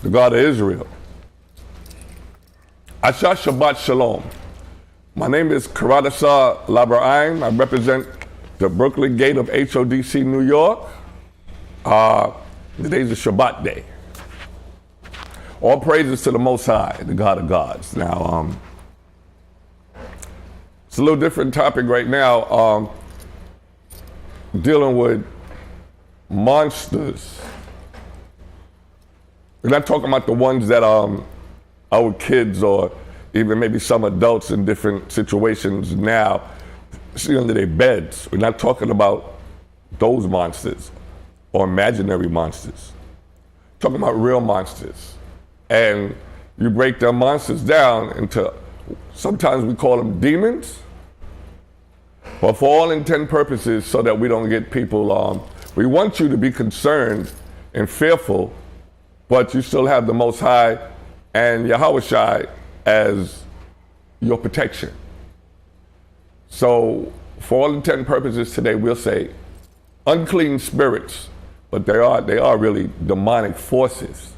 the God of Israel. Asha Shabbat Shalom. My name is Karadasa Labraim. I represent the Berkeley Gate of HODC, New York. Today's a Shabbat day. All praises to the Most High, the God of gods. Now, it's a little different topic right now, dealing with monsters. We're not talking about the ones that our kids or even maybe some adults in different situations now see under their beds. We're not talking about those monsters or imaginary monsters. We're talking about real monsters. And you break their monsters down into, sometimes we call them demons, but for all intent and purposes, so that we don't get people, we want you to be concerned and fearful, but you still have the Most High and Yahushua as your protection. So for all intent and purposes today, we'll say unclean spirits, but they are really demonic forces.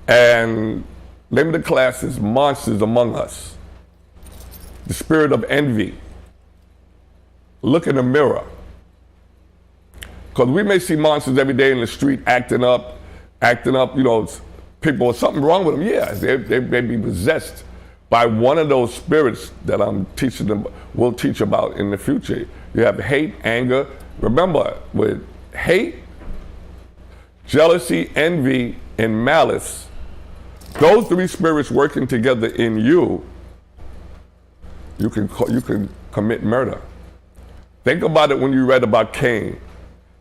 And name of the class is Monsters Among Us. The spirit of envy. Look in the mirror. Because we may see monsters every day in the street acting up, you know, people, something wrong with them. Yeah, they may be possessed by one of those spirits that I'm teaching them, will teach about in the future. You have hate, anger. Remember, with hate, jealousy, envy, and malice, those three spirits working together in you, you can commit murder. Think about it when you read about Cain.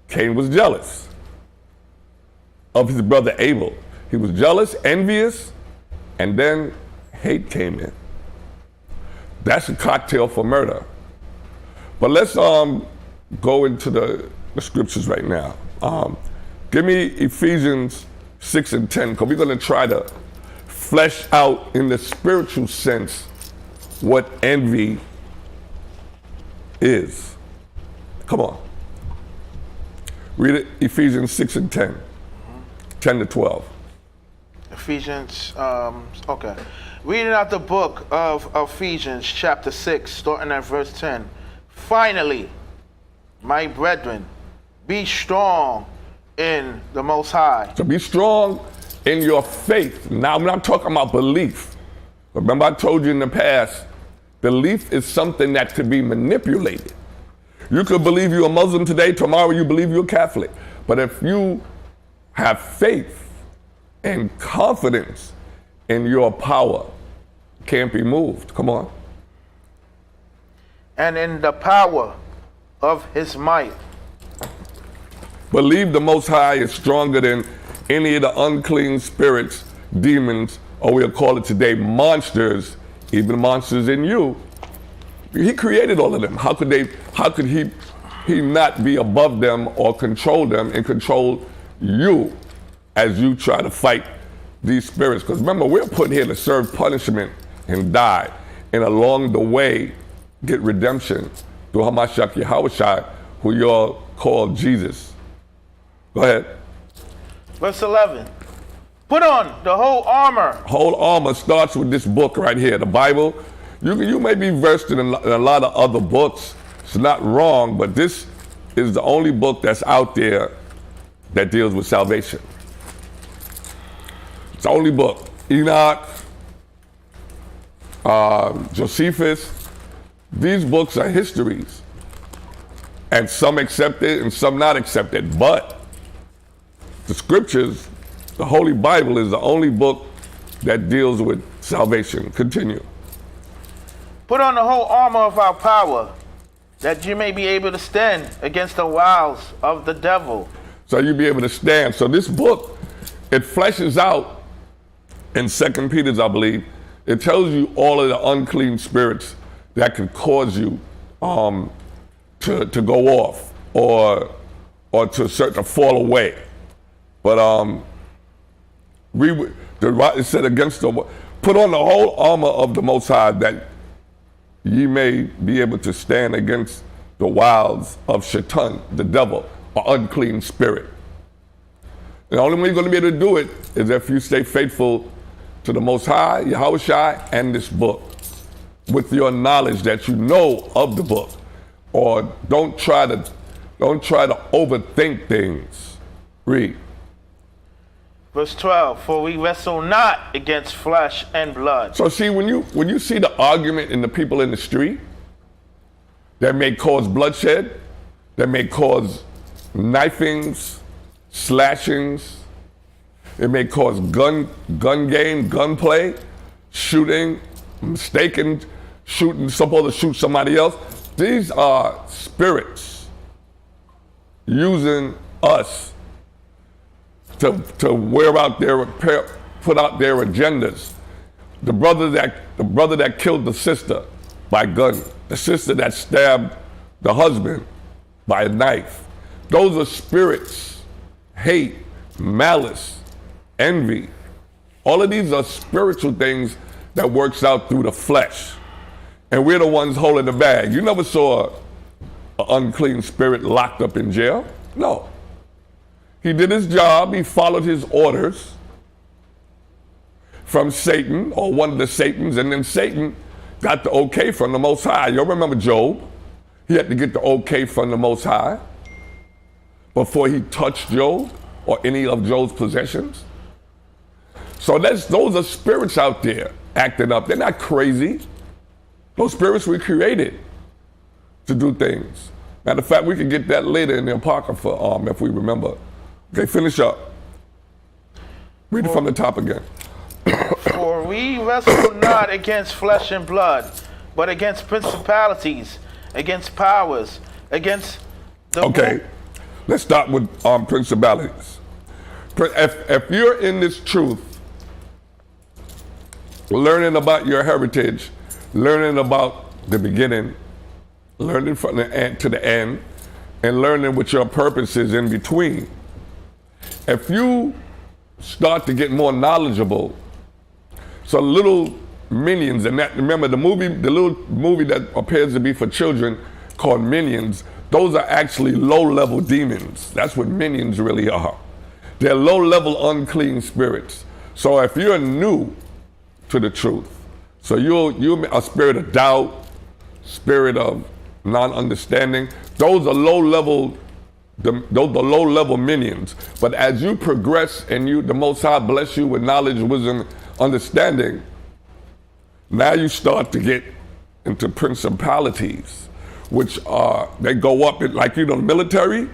Cain was jealous of his brother Abel. He was jealous, envious, and then hate came in. That's a cocktail for murder. But let's go into the scriptures right now. Give me Ephesians 6 and 10, because we're going to try to flesh out in the spiritual sense what envy is. Come on. Read it, Ephesians 6 and 10. 10 to 12. Ephesians, okay. Reading out the book of Ephesians chapter 6, starting at verse 10. Finally, my brethren, be strong in the Most High. So be strong in your faith. Now, I'm not talking about belief. Remember, I told you in the past, belief is something that could be manipulated. You could believe you're a Muslim today, tomorrow you believe you're Catholic. But if you have faith and confidence in your power, can't be moved. Come on. And in the power of his might. Believe the Most High is stronger than any of the unclean spirits, demons, or we'll call it today monsters, even monsters in you. He created all of them. How could he not be above them or control them and control you as you try to fight these spirits? Because remember, we're put here to serve punishment and die, and along the way get redemption through Hamashiach Yahushua, who you all call Jesus. Go ahead. Verse 11. Put on the whole armor. Whole armor starts with this book right here, the Bible. You may be versed in a lot of other books. It's not wrong, but this is the only book that's out there that deals with salvation. It's the only book. Enoch, Josephus, these books are histories. And some accepted and some not accepted. But the scriptures, the Holy Bible, is the only book that deals with salvation. Continue. Put on the whole armor of our power, that you may be able to stand against the wiles of the devil. So you'll be able to stand. So this book, it fleshes out in 2 Peter, I believe. It tells you all of the unclean spirits that could cause you to go off or to fall away. But it said against put on the whole armor of the Most High, that ye may be able to stand against the wiles of Shaitan, the devil, or unclean spirit. The only way you're going to be able to do it is if you stay faithful to the Most High, Yahushua, and this book, with your knowledge that you know of the book. Or don't try to overthink things. Read. Verse 12, for we wrestle not against flesh and blood. So see, when you see the argument in the people in the street that may cause bloodshed, that may cause knifings, slashings, it may cause gun game, gunplay, shooting, mistaken shooting, supposed to shoot somebody else. These are spirits using us to wear out put out their agendas. The brother that killed the sister by gun, the sister that stabbed the husband by a knife. Those are spirits, hate, malice, envy. All of these are spiritual things that works out through the flesh. And we're the ones holding the bag. You never saw an unclean spirit locked up in jail? No. He did his job, he followed his orders from Satan, or one of the Satans, and then Satan got the okay from the Most High. Y'all remember Job? He had to get the okay from the Most High before he touched Job or any of Job's possessions. So those are spirits out there acting up. They're not crazy. Those spirits were created to do things. Matter of fact, we can get that later in the Apocrypha if we remember. Okay, finish up. Read it from the top again. For we wrestle not against flesh and blood, but against principalities, against powers, against the... Okay, let's start with principalities. If you're in this truth, learning about your heritage, learning about the beginning, learning from the end to the end, and learning what your purpose is in between. If you start to get more knowledgeable, so little minions, and that, remember the little movie that appears to be for children called Minions, those are actually low-level demons. That's what minions really are. They're low-level unclean spirits. So if you're new to the truth, so you're a spirit of doubt, spirit of non-understanding, those are low-level minions. But as you progress and the Most High bless you with knowledge, wisdom, understanding, now you start to get into principalities, which they go up in, like, the military.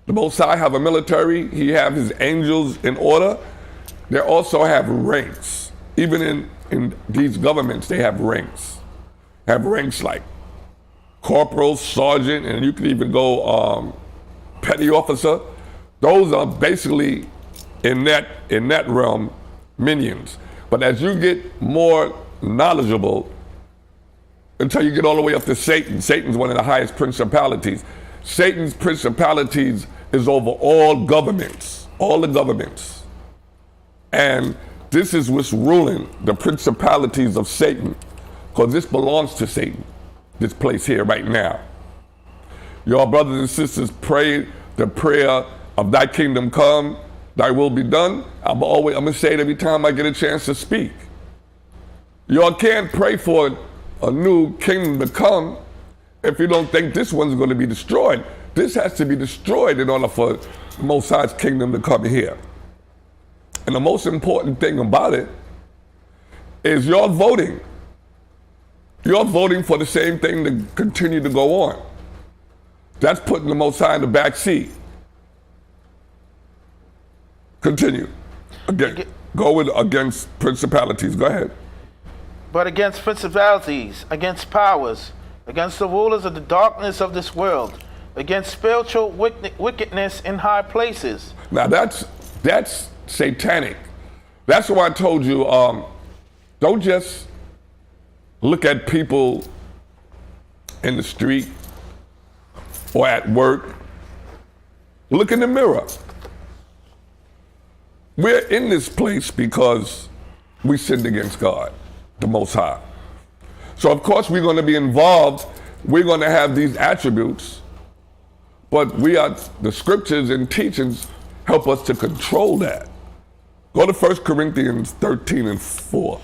The Most High have a military. He have his angels in order. They also have ranks. Even in these governments, they have ranks. Have ranks like corporal, sergeant, and you can even go petty officer. Those are basically in that realm minions. But as you get more knowledgeable, until you get all the way up to Satan. Satan's one of the highest principalities. Satan's principalities is over all governments, all the governments. And this is what's ruling the principalities of Satan, because this belongs to Satan, this place here right now. Your brothers and sisters pray the prayer of thy kingdom come, thy will be done. I'm gonna say it every time I get a chance to speak. Y'all can't pray for a new kingdom to come if you don't think this one's going to be destroyed. This has to be destroyed in order for the Most High's kingdom to come here. And the most important thing about it is you're voting. You're voting for the same thing to continue to go on. That's putting the Most High in the back seat. Continue. Again, against principalities. Go ahead. But against principalities, against powers, against the rulers of the darkness of this world, against spiritual wickedness in high places. Now that's satanic. That's why I told you, don't just look at people in the street or at work. Look in the mirror. We're in this place because we sinned against God, the Most High. So of course we're going to be involved. We're going to have these attributes, but the scriptures and teachings help us to control that. Go to 1 Corinthians 13 and 4.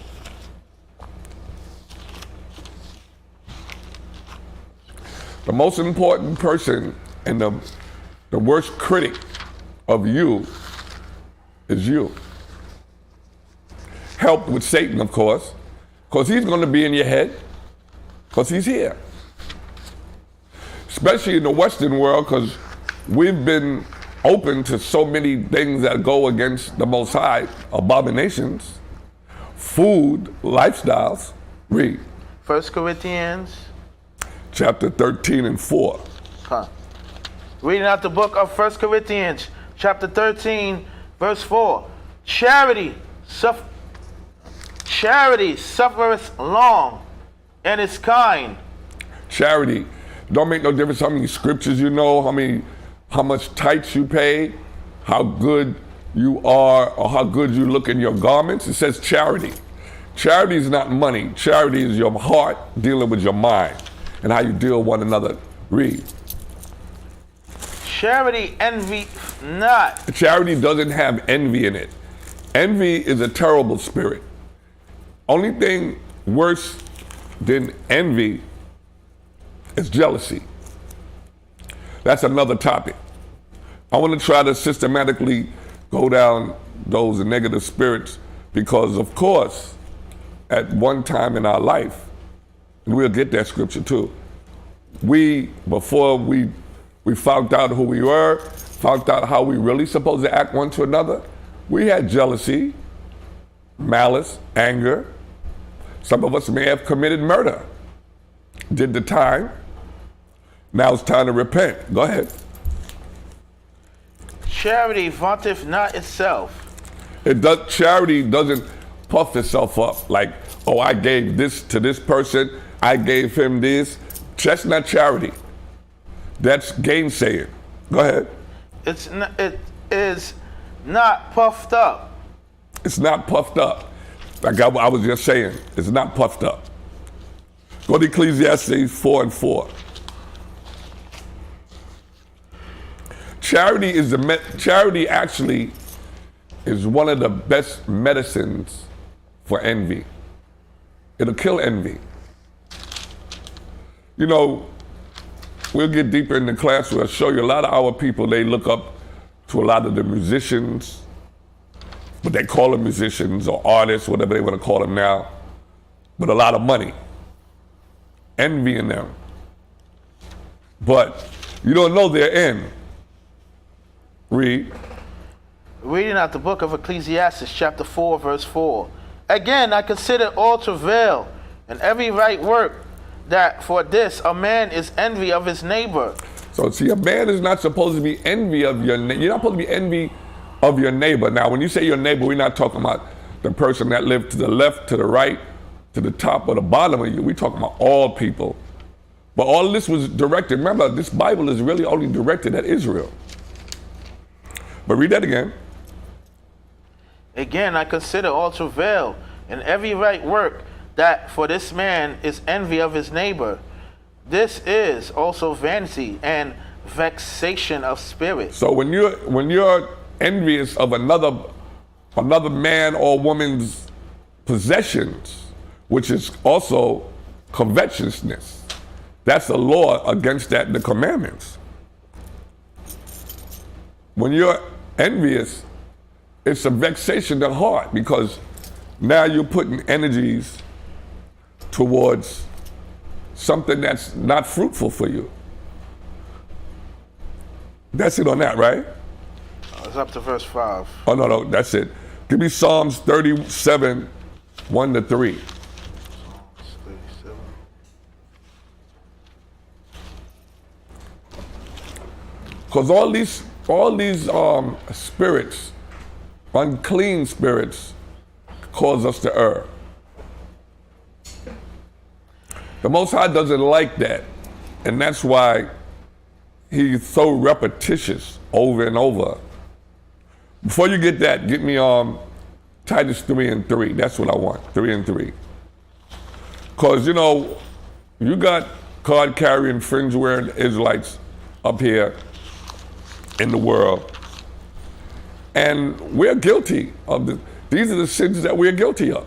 The most important person and the worst critic of you is you. Helped with Satan, of course, because he's going to be in your head, because he's here. Especially in the Western world, because we've been open to so many things that go against the Most High, abominations, food, lifestyles. Read. 1 Corinthians chapter 13 and 4. Reading out the book of 1 Corinthians chapter 13, verse 4. Charity suffereth long and is kind. Charity. Don't make no difference how many scriptures you know, how much tithes you pay, how good you are, or how good you look in your garments. It says charity. Charity is not money. Charity is your heart dealing with your mind and how you deal with one another. Read. Charity envy not. Charity doesn't have envy in it. Envy is a terrible spirit. Only thing worse than envy is jealousy. That's another topic. I want to try to systematically go down those negative spirits because, of course, at one time in our life, and we'll get that scripture too, before we found out who we were, found out how we really supposed to act one to another, we had jealousy, malice, anger. Some of us may have committed murder, did the time. Now it's time to repent. Go ahead. Charity vaunteth not itself. Charity doesn't puff itself up like, oh, I gave this to this person, I gave him this. That's not charity. That's gainsaying. Go ahead. It is not puffed up. It's not puffed up. Like I was just saying, it's not puffed up. Go to Ecclesiastes 4 and 4. Charity actually is one of the best medicines for envy. It'll kill envy. You know, we'll get deeper in the class. We'll show you a lot of our people, they look up to a lot of the musicians, but they call them musicians or artists, whatever they want to call them now, but a lot of money. Envying them. But you don't know their end. Read. Reading out the book of Ecclesiastes, chapter 4, verse 4. Again, I consider all travail and every right work, that for this a man is envy of his neighbor. So see, a man is not supposed to be envy of your neighbor. You're not supposed to be envy of your neighbor. Now, when you say your neighbor, we're not talking about the person that lived to the left, to the right, to the top or the bottom of you. We're talking about all people. But all of this was directed. Remember, this Bible is really only directed at Israel. But read that again. Again, I consider all travail and every right work, that for this man is envy of his neighbor. This is also vanity and vexation of spirit. So when you're envious of another man or woman's possessions, which is also covetousness, that's a law against that in the commandments. When you're envious, it's a vexation of heart, because now you're putting energies towards something that's not fruitful for you. That's it on that, right? It's up to verse 5. Oh, no, that's it. Give me Psalms 37, 1 to 3. Psalms 37. Because all these spirits, unclean spirits, cause us to err. The Most High doesn't like that, and that's why he's so repetitious over and over. Before you get that, get me Titus 3 and 3. That's what I want, 3 and 3. Because, you know, you got card-carrying, fringe-wearing Israelites up here in the world, And we're guilty of these are the sins that we're guilty of.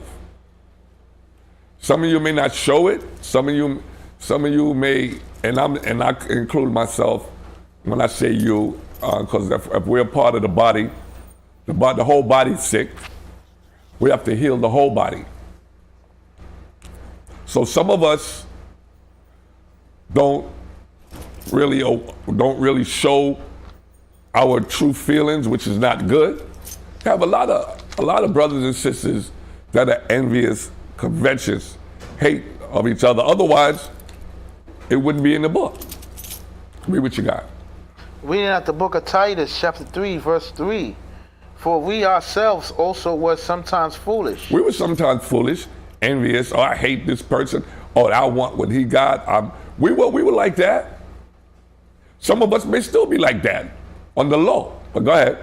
Some of you may not show it. Some of you may, and I include myself when I say you, because if we're part of the body, the whole body's sick. We have to heal the whole body. So some of us don't really show our true feelings, which is not good. We have a lot of brothers and sisters that are envious, covetous, hate of each other. Otherwise, it wouldn't be in the book. Read what you got. Reading out the book of Titus, chapter 3, verse 3. For we ourselves also were sometimes foolish. We were sometimes foolish, envious. Oh, I hate this person. Oh, I want what he got. We were like that. Some of us may still be like that on the low. But go ahead.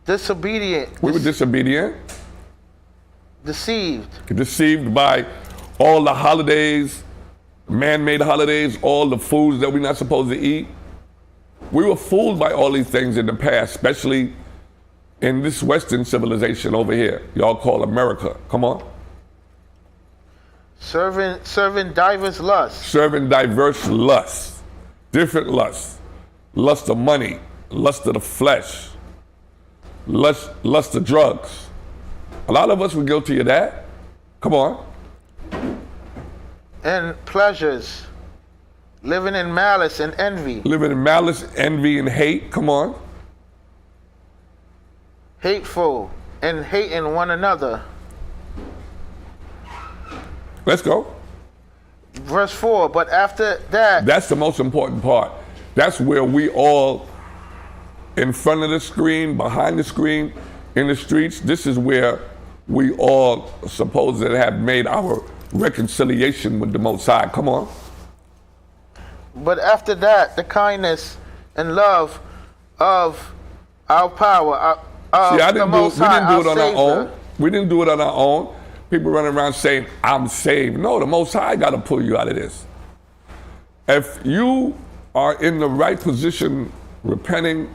Disobedient. We were disobedient. Deceived. Deceived by all the holidays, man-made holidays, all the foods that we're not supposed to eat. We were fooled by all these things in the past, especially in this Western civilization over here. Y'all call America. Come on. Serving diverse lusts. Serving diverse lusts. Different lusts. Lust of money. Lust of the flesh. Lust of drugs. A lot of us were guilty of that. Come on. And pleasures. Living in malice and envy. Living in malice, envy, and hate. Come on. Hateful and hating one another. Let's go. Verse 4, but after that. That's the most important part. That's where we all, in front of the screen, behind the screen, in the streets, this is where we all supposed to have made our reconciliation with the Most High. Come on. But after that, the kindness and love of our power, See, we didn't do it on our own. We didn't do it on our own. People running around saying, I'm saved. No, the Most High got to pull you out of this. If you are in the right position, repenting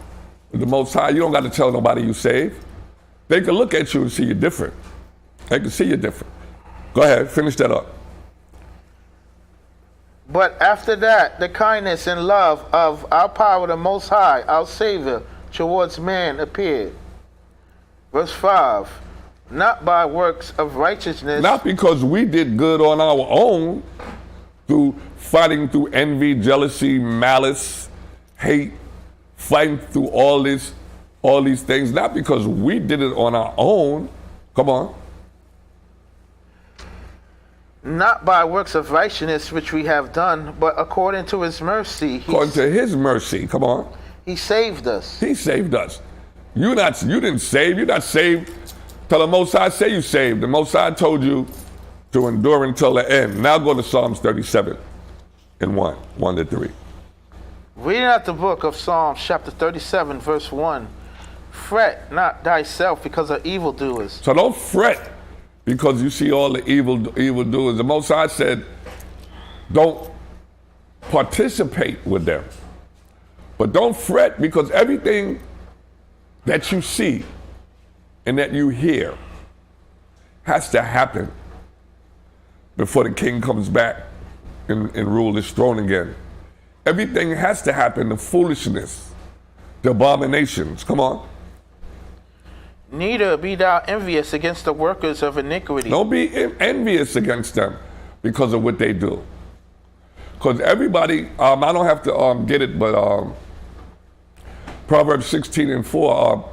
with the Most High, you don't got to tell nobody you saved. They can look at you and see you different. They can see you different. Go ahead, finish that up. But after that, the kindness and love of our power, the Most High, our Savior, towards man appeared. Verse 5, not by works of righteousness. Not because we did good on our own, through fighting through envy, jealousy, malice, hate, fighting through all these things, not because we did it on our own. Come on. Not by works of righteousness which we have done, but according to his mercy. According to his mercy, come on. He saved us. He saved us. You didn't save. You're not saved till the Most High say you saved. The Most High told you to endure until the end. Now go to Psalms 37 and 1 to 3. Reading out the book of Psalms, chapter 37, verse 1. Fret not thyself because of evildoers. So don't fret because you see all the evildoers. The Most High said, don't participate with them. But don't fret because everything that you see and that you hear has to happen before the king comes back and rule his throne again. Everything has to happen, the foolishness, the abominations. Come on. Neither be thou envious against the workers of iniquity. Don't be envious against them because of what they do. Because everybody, I don't have to get it, but Proverbs 16 and 4,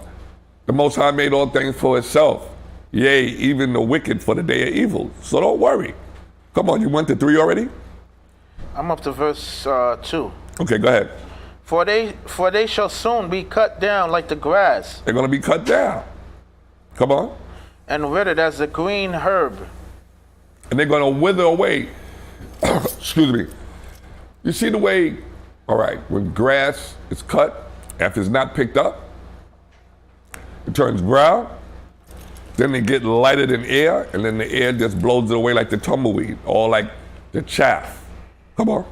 the Most High made all things for itself. Yea, even the wicked for the day of evil. So don't worry. Come on, you went to 3 already? I'm up to verse 2. Okay, go ahead. For they shall soon be cut down like the grass. They're going to be cut down. Come on. And withered as the green herb. And they're going to wither away. Excuse me. You see the way, all right, when grass is cut, after it's not picked up, it turns brown. Then they get lighted in air, and then the air just blows it away like the tumbleweed, or like the chaff. Come on.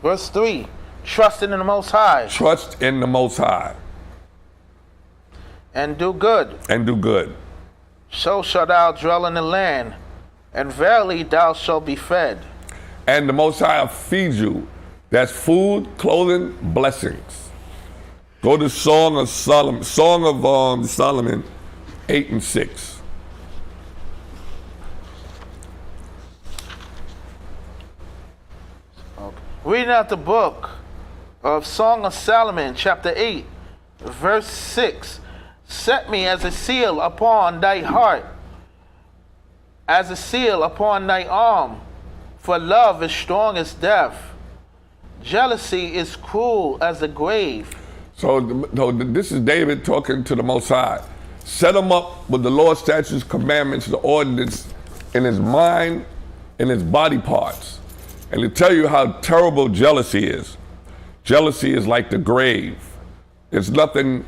Verse 3, trusting in the Most High. Trust in the Most High. and do good. And do good. So shalt thou dwell in the land, and verily thou shalt be fed. And the Most High will feed you. That's food, clothing, blessings. Go to Song of Solomon 8 and 6. Okay. Reading out the book of Song of Solomon, chapter 8, verse 6. Set me as a seal upon thy heart, as a seal upon thy arm, for love is strong as death. Jealousy is cruel as the grave. So this is David talking to the Most High. Set him up with the law, statutes, commandments, the ordinance in his mind, in his body parts. And to tell you how terrible jealousy is. Jealousy is like the grave. There's nothing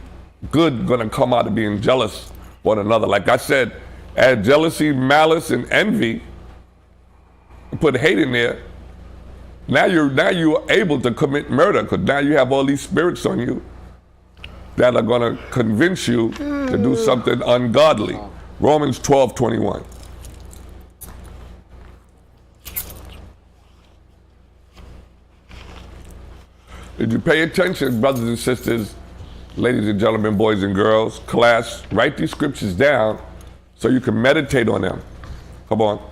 good gonna come out of being jealous one another. Like I said, add jealousy, malice, and envy, put hate in there. Now you're able to commit murder, because now you have all these spirits on you that are gonna convince you to do something ungodly. Romans 12:21. Did you pay attention, brothers and sisters, ladies and gentlemen, boys and girls, class? Write these scriptures down so you can meditate on them. Come on.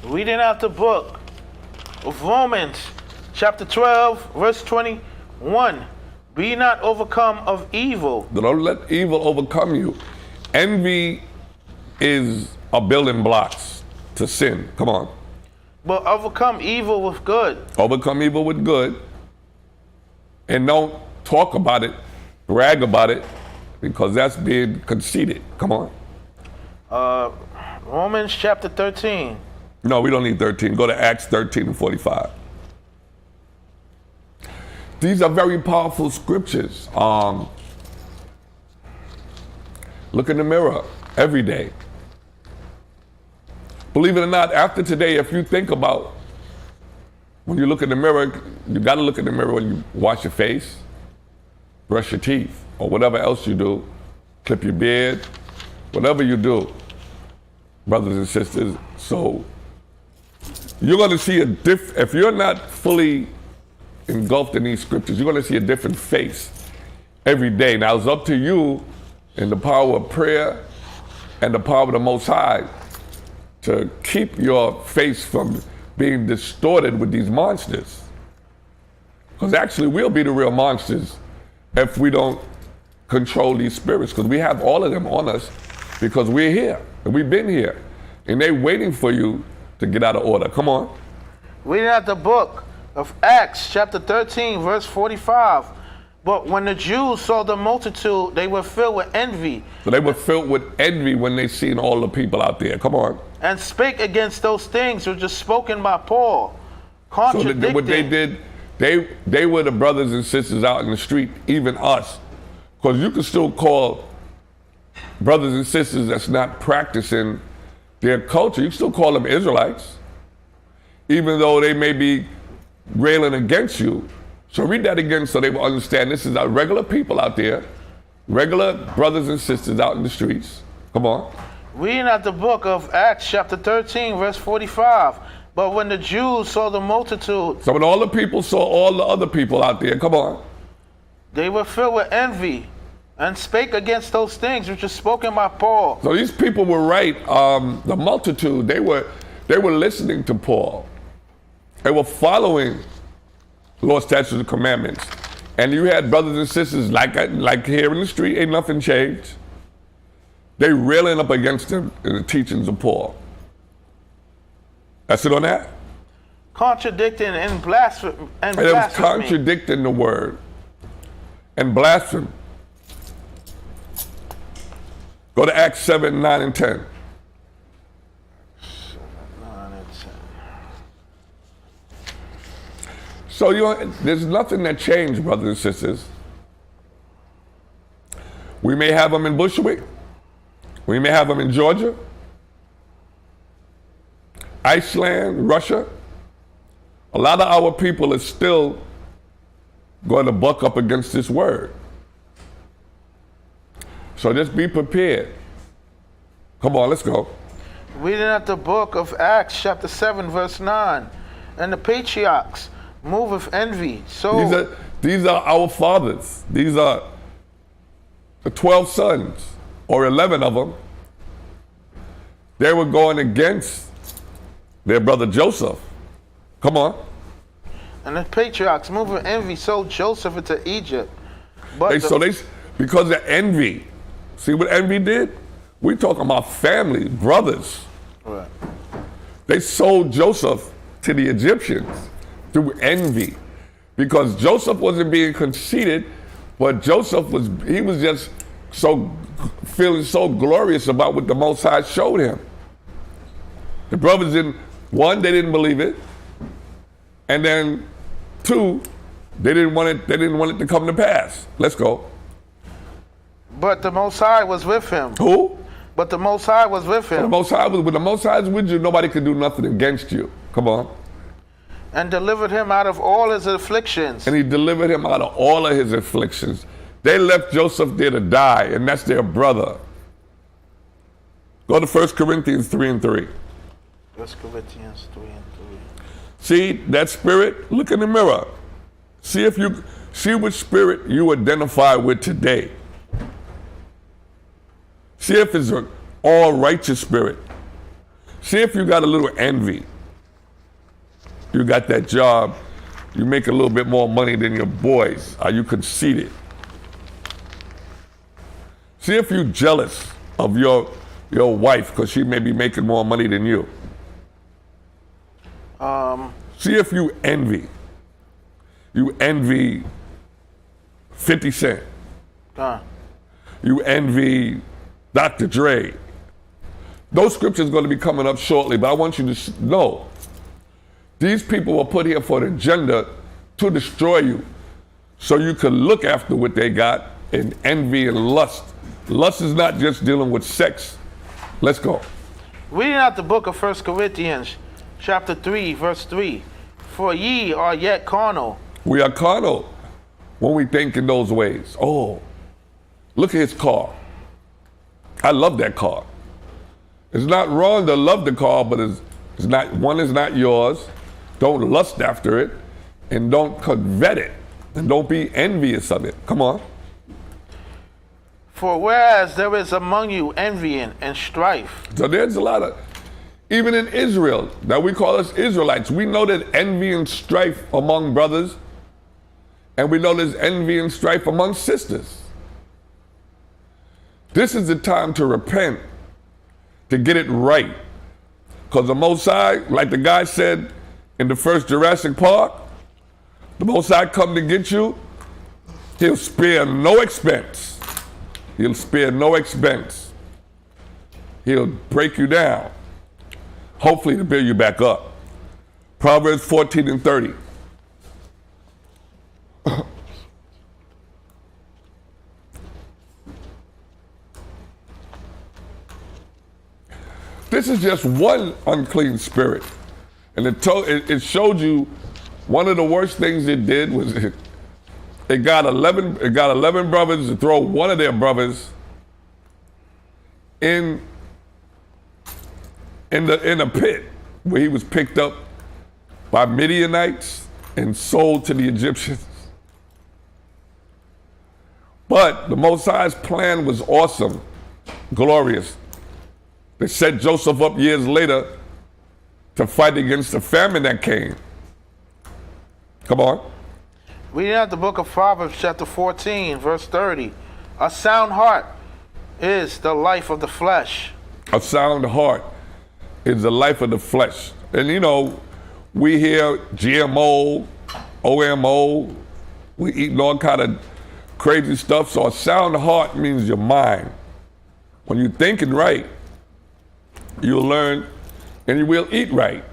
Reading out the book of Romans, chapter 12, verse 21. Be not overcome of evil. Don't let evil overcome you. Envy is a building blocks to sin. Come on. But overcome evil with good. Overcome evil with good. And don't talk about it, brag about it, because that's being conceited. Come on. Romans chapter 13. No, we don't need 13. Go to Acts 13 and 45. These are very powerful scriptures. Look in the mirror every day. Believe it or not, after today, if you think about when you look in the mirror, you got to look in the mirror when you wash your face, brush your teeth, or whatever else you do, clip your beard, whatever you do, brothers and sisters. So you're going to see if you're not fully engulfed in these scriptures, you're going to see a different face every day. Now it's up to you in the power of prayer and the power of the Most High to keep your face from being distorted with these monsters. Because actually we'll be the real monsters if we don't control these spirits, because we have all of them on us because we're here and we've been here and they're waiting for you to get out of order. Come on. Reading out the book of Acts chapter 13 verse 45. But when the Jews saw the multitude, they were filled with envy. So they were filled with envy when they seen all the people out there. Come on. And spake against those things which were spoken by Paul, contradicting. So what they did, they were the brothers and sisters out in the street, even us. Because you can still call brothers and sisters that's not practicing their culture, you can still call them Israelites, even though they may be railing against you. So read that again so they will understand this is our regular people out there, regular brothers and sisters out in the streets. Come on. Reading out the book of Acts chapter 13 verse 45. But when the Jews saw the multitude. So when all the people saw all the other people out there, come on. They were filled with envy and spake against those things which were spoken by Paul. So these people were right. The multitude, they were listening to Paul. They were following law, statutes, and commandments. And you had brothers and sisters like here in the street, ain't nothing changed. They railing up against them in the teachings of Paul. That's it on that? Contradicting and blasphemy. And it was contradicting the word and blasphemy. Go to Acts 7, 9, and 10. 7, 9, and 10. So there's nothing that changed, brothers and sisters. We may have them in Bushwick. We may have them in Georgia, Iceland, Russia. A lot of our people are still going to buck up against this word. So just be prepared. Come on, let's go. Reading at the book of Acts, chapter 7, verse 9. And the patriarchs move with envy. So These are our fathers. These are the 12 sons, or 11 of them. They were going against their brother Joseph. Come on. And the patriarchs move with envy sold Joseph into Egypt. But because of envy. See what envy did? We talking about family, brothers. Right. They sold Joseph to the Egyptians through envy, because Joseph wasn't being conceited, but Joseph was just feeling so glorious about what the Most High showed him. The brothers they didn't believe it, and then 2, they didn't want it to come to pass. Let's go. But the Most High was with him. Who? But the Most High was with him. When the Most High is with you, nobody can do nothing against you. Come on. And delivered him out of all his afflictions. And he delivered him out of all of his afflictions. They left Joseph there to die, and that's their brother. Go to 1 Corinthians 3 and 3. 1 Corinthians 3 and 3. See that spirit? Look in the mirror. See which spirit you identify with today. See if it's an all righteous spirit. See if you got a little envy. You got that job, you make a little bit more money than your boys. Are you conceited? See if you're jealous of your wife because she may be making more money than you. See if you envy. You envy 50 Cent. You envy Dr. Dre. Those scriptures are going to be coming up shortly, but I want you to know these people were put here for an agenda to destroy you, so you can look after what they got and envy and lust. Lust is not just dealing with sex. Let's go. Reading out the book of 1 Corinthians, chapter 3, verse 3. For ye are yet carnal. We are carnal when we think in those ways. Oh, look at his car. I love that car. It's not wrong to love the car, but it's not, one is not yours. Don't lust after it, and don't covet it, and don't be envious of it. Come on. For whereas there is among you envying and strife. So there's a lot of, even in Israel, that we call us Israelites, we know that envy and strife among brothers, and we know there's envy and strife among sisters. This is the time to repent, to get it right. Because the Most High, like the guy said in the first Jurassic Park, the Most High come to get you, he'll spare no expense. He'll spare no expense. He'll break you down, hopefully to build you back up. Proverbs 14 and 30. This is just one unclean spirit. And it showed you one of the worst things it did was it got 11 brothers to throw one of their brothers in a pit where he was picked up by Midianites and sold to the Egyptians. But the Most High's plan was awesome, glorious. They set Joseph up years later to fight against the famine that came. Come on. Reading out the book of Proverbs, chapter 14, verse 30. A sound heart is the life of the flesh. A sound heart is the life of the flesh. And you know, we hear GMO, OMO, we eating all kind of crazy stuff. So a sound heart means your mind. When you're thinking right, you'll learn and you will eat right.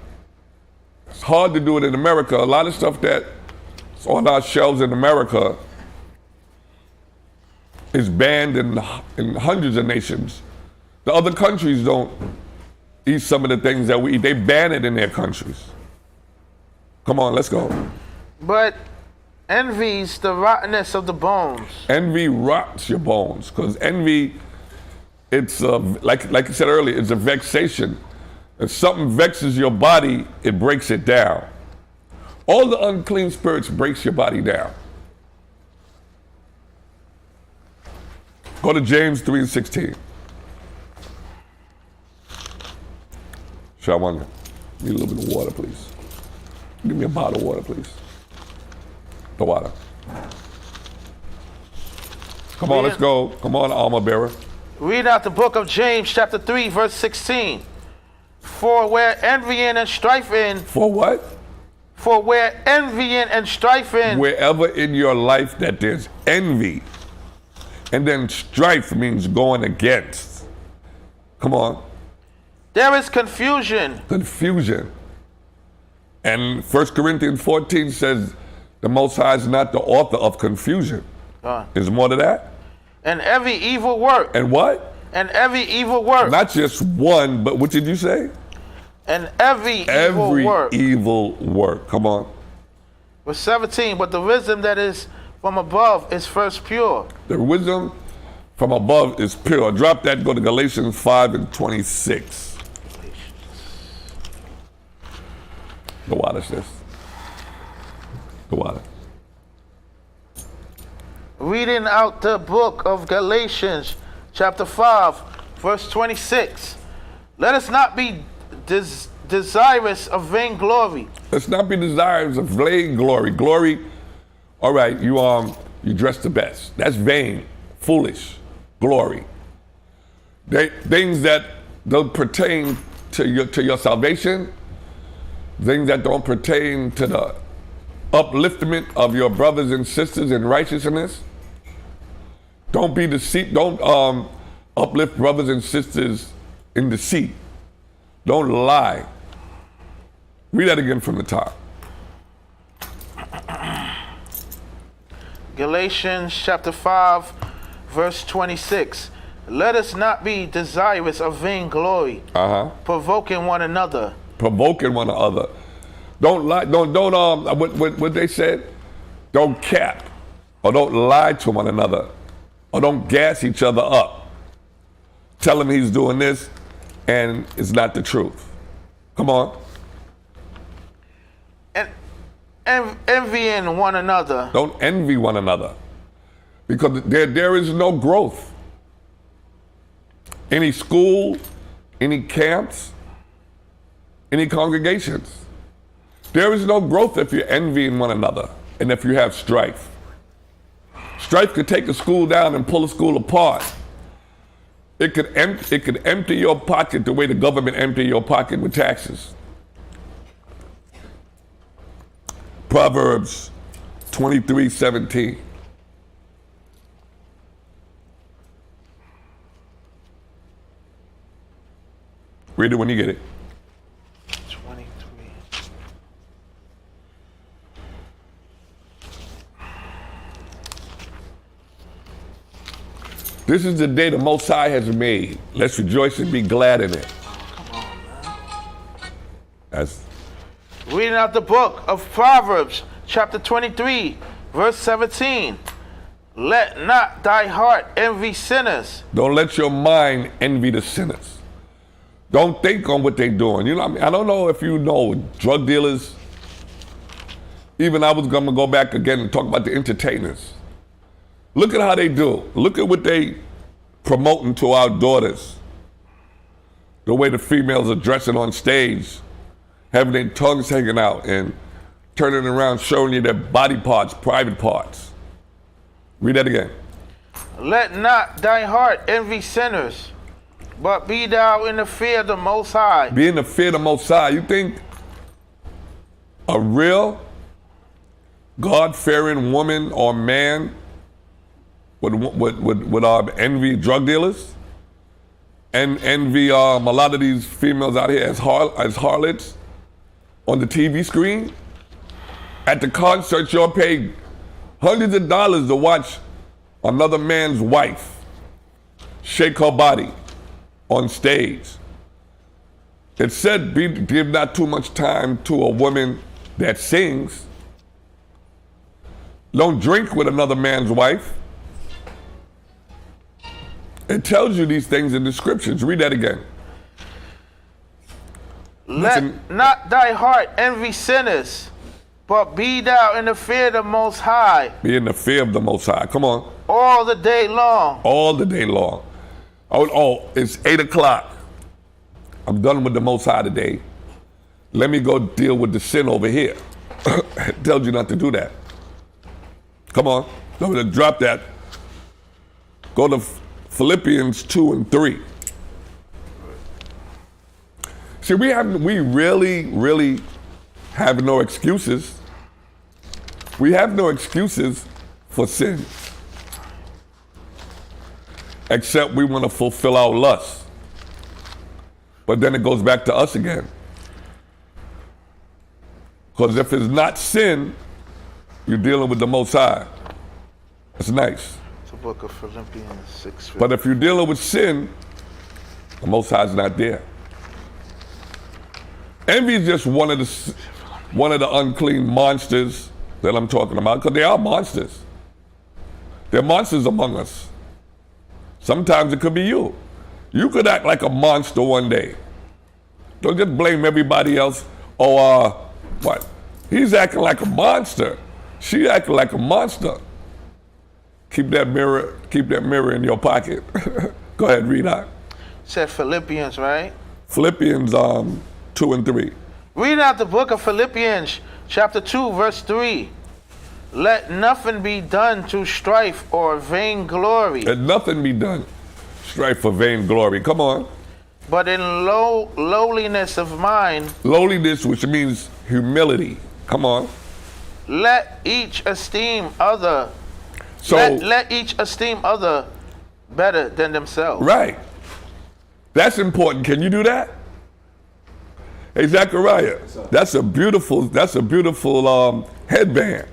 It's hard to do it in America. A lot of stuff that's on our shelves in America is banned in hundreds of nations. The other countries don't eat some of the things that we eat. They ban it in their countries. Come on, let's go. But envies the rottenness of the bones. Envy rots your bones, because envy, it's like you said earlier, it's a vexation. If something vexes your body, it breaks it down. All the unclean spirits breaks your body down. Go to James 3:16. Shawanda, need a little bit of water, please. Give me a bottle of water, please. The water. Come on, let's go. Come on, armor bearer. Read out the book of James, chapter 3, verse 16. For where envying and strifing. For what? For where envying and strifing. Wherever in your life that there's envy, and then strife means going against. Come on. There is confusion. Confusion. And 1 Corinthians 14 says the Most High is not the author of confusion. There's more to that. And every evil work. And what? And every evil work. Not just one, but what did you say? And every evil work. Every evil work. Come on. Verse 17, but the wisdom that is from above is first pure. The wisdom from above is pure. Drop that, go to Galatians 5:26. The water says. The water. Reading out the book of Galatians, chapter 5, verse 26. Let us not be desirous of vainglory. Let's not be desirous of vainglory. Glory, all right, you dress the best. That's vain, foolish, glory. Things that don't pertain to your salvation, things that don't pertain to the upliftment of your brothers and sisters in righteousness. Don't be deceit. Don't uplift brothers and sisters in deceit. Don't lie. Read that again from the top. Galatians chapter 5, verse 26. Let us not be desirous of vainglory, provoking one another. Provoking one another. Don't lie. Don't what they said? Don't cap, or don't lie to one another, or don't gas each other up. Tell him he's doing this, and it's not the truth. Come on. And envying one another. Don't envy one another, because there is no growth. Any school, any camps, any congregations. There is no growth if you're envying one another and if you have strife. Strife could take a school down and pull a school apart. It could empty your pocket the way the government empty your pocket with taxes. Proverbs 23:17. Read it when you get it. 23. This is the day the Most High has made. Let's rejoice and be glad in it. Come on, man. That's Reading out the book of Proverbs, chapter 23, verse 17. Let not thy heart envy sinners. Don't let your mind envy the sinners. Don't think on what they're doing. You know what I mean? I don't know if you know drug dealers. Even I was going to go back again and talk about the entertainers. Look at how they do. Look at what they promoting to our daughters. The way the females are dressing on stage, having their tongues hanging out and turning around showing you their body parts, private parts. Read that again. Let not thy heart envy sinners, but be thou in the fear of the Most High. Be in the fear of the Most High. You think a real God-fearing woman or man would envy drug dealers and envy a lot of these females out here as harlots on the TV screen? At the concert, you're paid hundreds of dollars to watch another man's wife shake her body on stage. It said, give not too much time to a woman that sings. Don't drink with another man's wife. It tells you these things in the scriptures. Read that again. Let not thy heart envy sinners, but be thou in the fear of the Most High. Be in the fear of the Most High. Come on. All the day long. All the day long. Oh, it's 8 o'clock. I'm done with the Most High today. Let me go deal with the sin over here. It tells you not to do that. Come on. I'm going to drop that. Go to Philippians 2 and 3. See, we really have no excuses. We have no excuses for sin. Except we want to fulfill our lust. But then it goes back to us again. Because if it's not sin, you're dealing with the Most High. It's nice. It's the book of Philippians 6. But if you're dealing with sin, the Most High's not there. Envy is just one of the unclean monsters that I'm talking about, because they are monsters. They're monsters among us. Sometimes it could be you. You could act like a monster one day. Don't just blame everybody else. Oh, what? He's acting like a monster. She acting like a monster. Keep that mirror in your pocket. Go ahead, read out. Said Philippians, right? Philippians 2 and 3. Read out the book of Philippians, chapter 2, verse 3. Let nothing be done to strife or vainglory. Let nothing be done. Strife for vainglory. Come on. But in lowliness of mind. Lowliness, which means humility. Come on. Let each esteem other. So let each esteem other better than themselves. Right. That's important. Can you do that? Hey, Zachariah, that's a beautiful headband.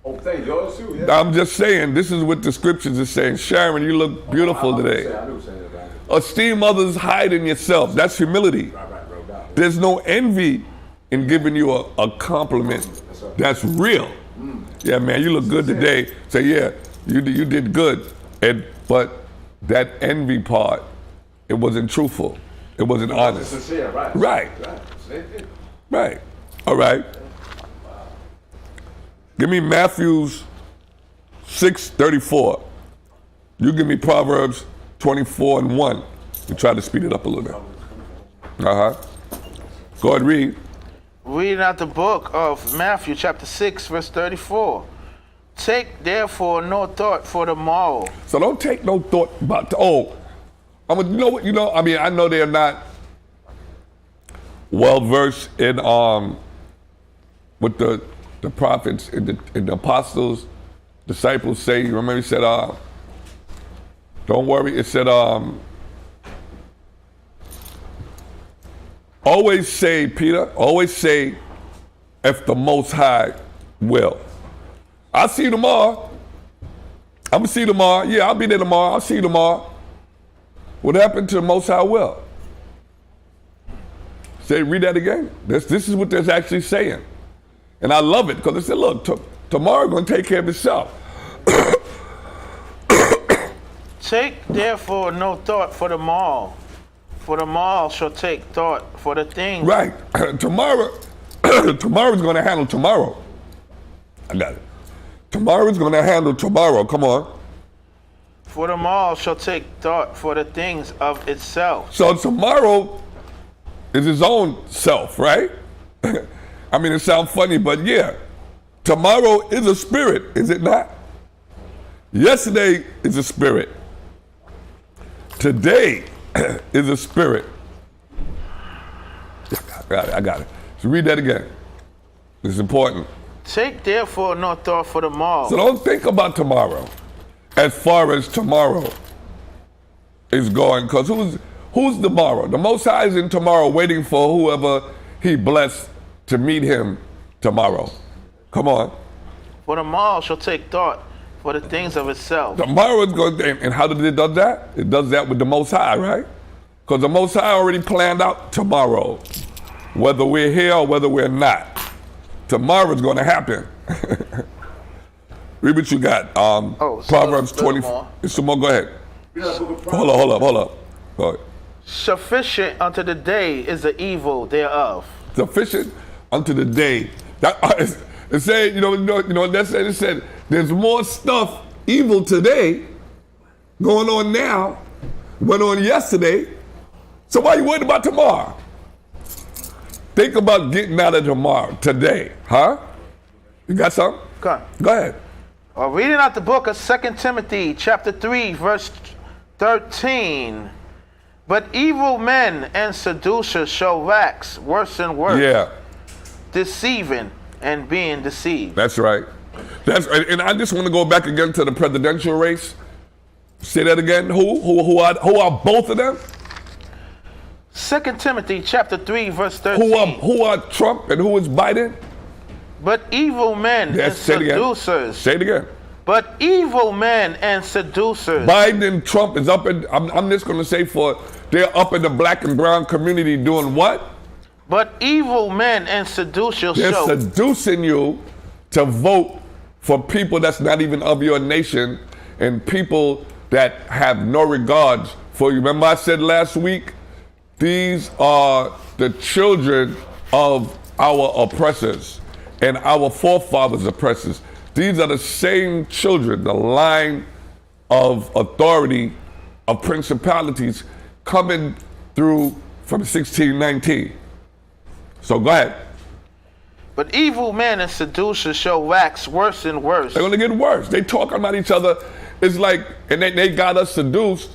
Oh, thank yours too. Yeah. I'm just saying, this is what the scriptures are saying. Sharon, you look beautiful today. I do say that. Esteem others, hide in yourself. That's humility. Right. There's no envy in giving you a compliment that's real. Yeah, man, you look good today. Say, yeah, you did good. But that envy part, it wasn't truthful. It wasn't honest. Sincere, right. Right. Right. All right. Give me Matthews 6:34. You give me Proverbs 24 and 1. We try to speed it up a little bit. Go ahead, read. Reading out the book of Matthew, chapter 6, verse 34. Take therefore no thought for the morrow. So don't take no thought about, I know they're not well versed in what the prophets and the apostles, disciples say. You remember he said, don't worry, it said, always say, Peter, if the Most High will. I'll see you tomorrow. I'm gonna see you tomorrow. Yeah, I'll be there tomorrow. I'll see you tomorrow. What happened to the Most High will? Say, read that again. This is what they're actually saying. And I love it, because they said, look, tomorrow going to take care of itself. Take therefore no thought for the morrow, for the morrow shall take thought for the things. Right. Tomorrow's going to handle tomorrow. I got it. Tomorrow's going to handle tomorrow. Come on. For the morrow shall take thought for the things of itself. So tomorrow is his own self, right? I mean, it sounds funny, but yeah. Tomorrow is a spirit, is it not? Yesterday is a spirit. Today is a spirit. I got it. So read that again. It's important. Take therefore no thought for the morrow. So don't think about tomorrow as far as tomorrow is going, because who's tomorrow? The Most High is in tomorrow waiting for whoever he blessed to meet him tomorrow. Come on. For the morrow shall take thought for the things of itself. Tomorrow is going to, and how did it do that? It does that with the Most High, right? Because the Most High already planned out tomorrow, whether we're here or whether we're not. Tomorrow is going to happen. Read what you got. Proverbs little 20. more. Some more. Go ahead. Read that book of Hold up. Go ahead. Sufficient unto the day is the evil thereof. Sufficient unto the day. That it said, it said there's more stuff evil today going on now, went on yesterday. So why are you worried about tomorrow? Think about getting out of tomorrow, today, huh? You got something? Okay. Go ahead. Reading out the book of 2 Timothy, chapter 3, verse 13. But evil men and seducers shall wax worse and worse, Yeah, deceiving and being deceived. that's right. And I just want to go back again to the presidential race. Say that again. Who are both of them? 2 Timothy, chapter 3, verse 13. Who are Trump and who is Biden? But evil men and Say it again. seducers. Say it again. But evil men and seducers. Biden and Trump is up in, I'm just going to say they're up in the black and brown community doing what? But evil men and seducers They're shall. seducing you to vote for people that's not even of your nation and people that have no regards for you. Remember I said last week, these are the children of our oppressors and our forefathers' oppressors. These are the same children, the line of authority of principalities coming through from 1619. So go ahead. But evil men and seducers shall wax worse and worse. They're gonna get worse. They talking about each other. It's like, and they got us seduced.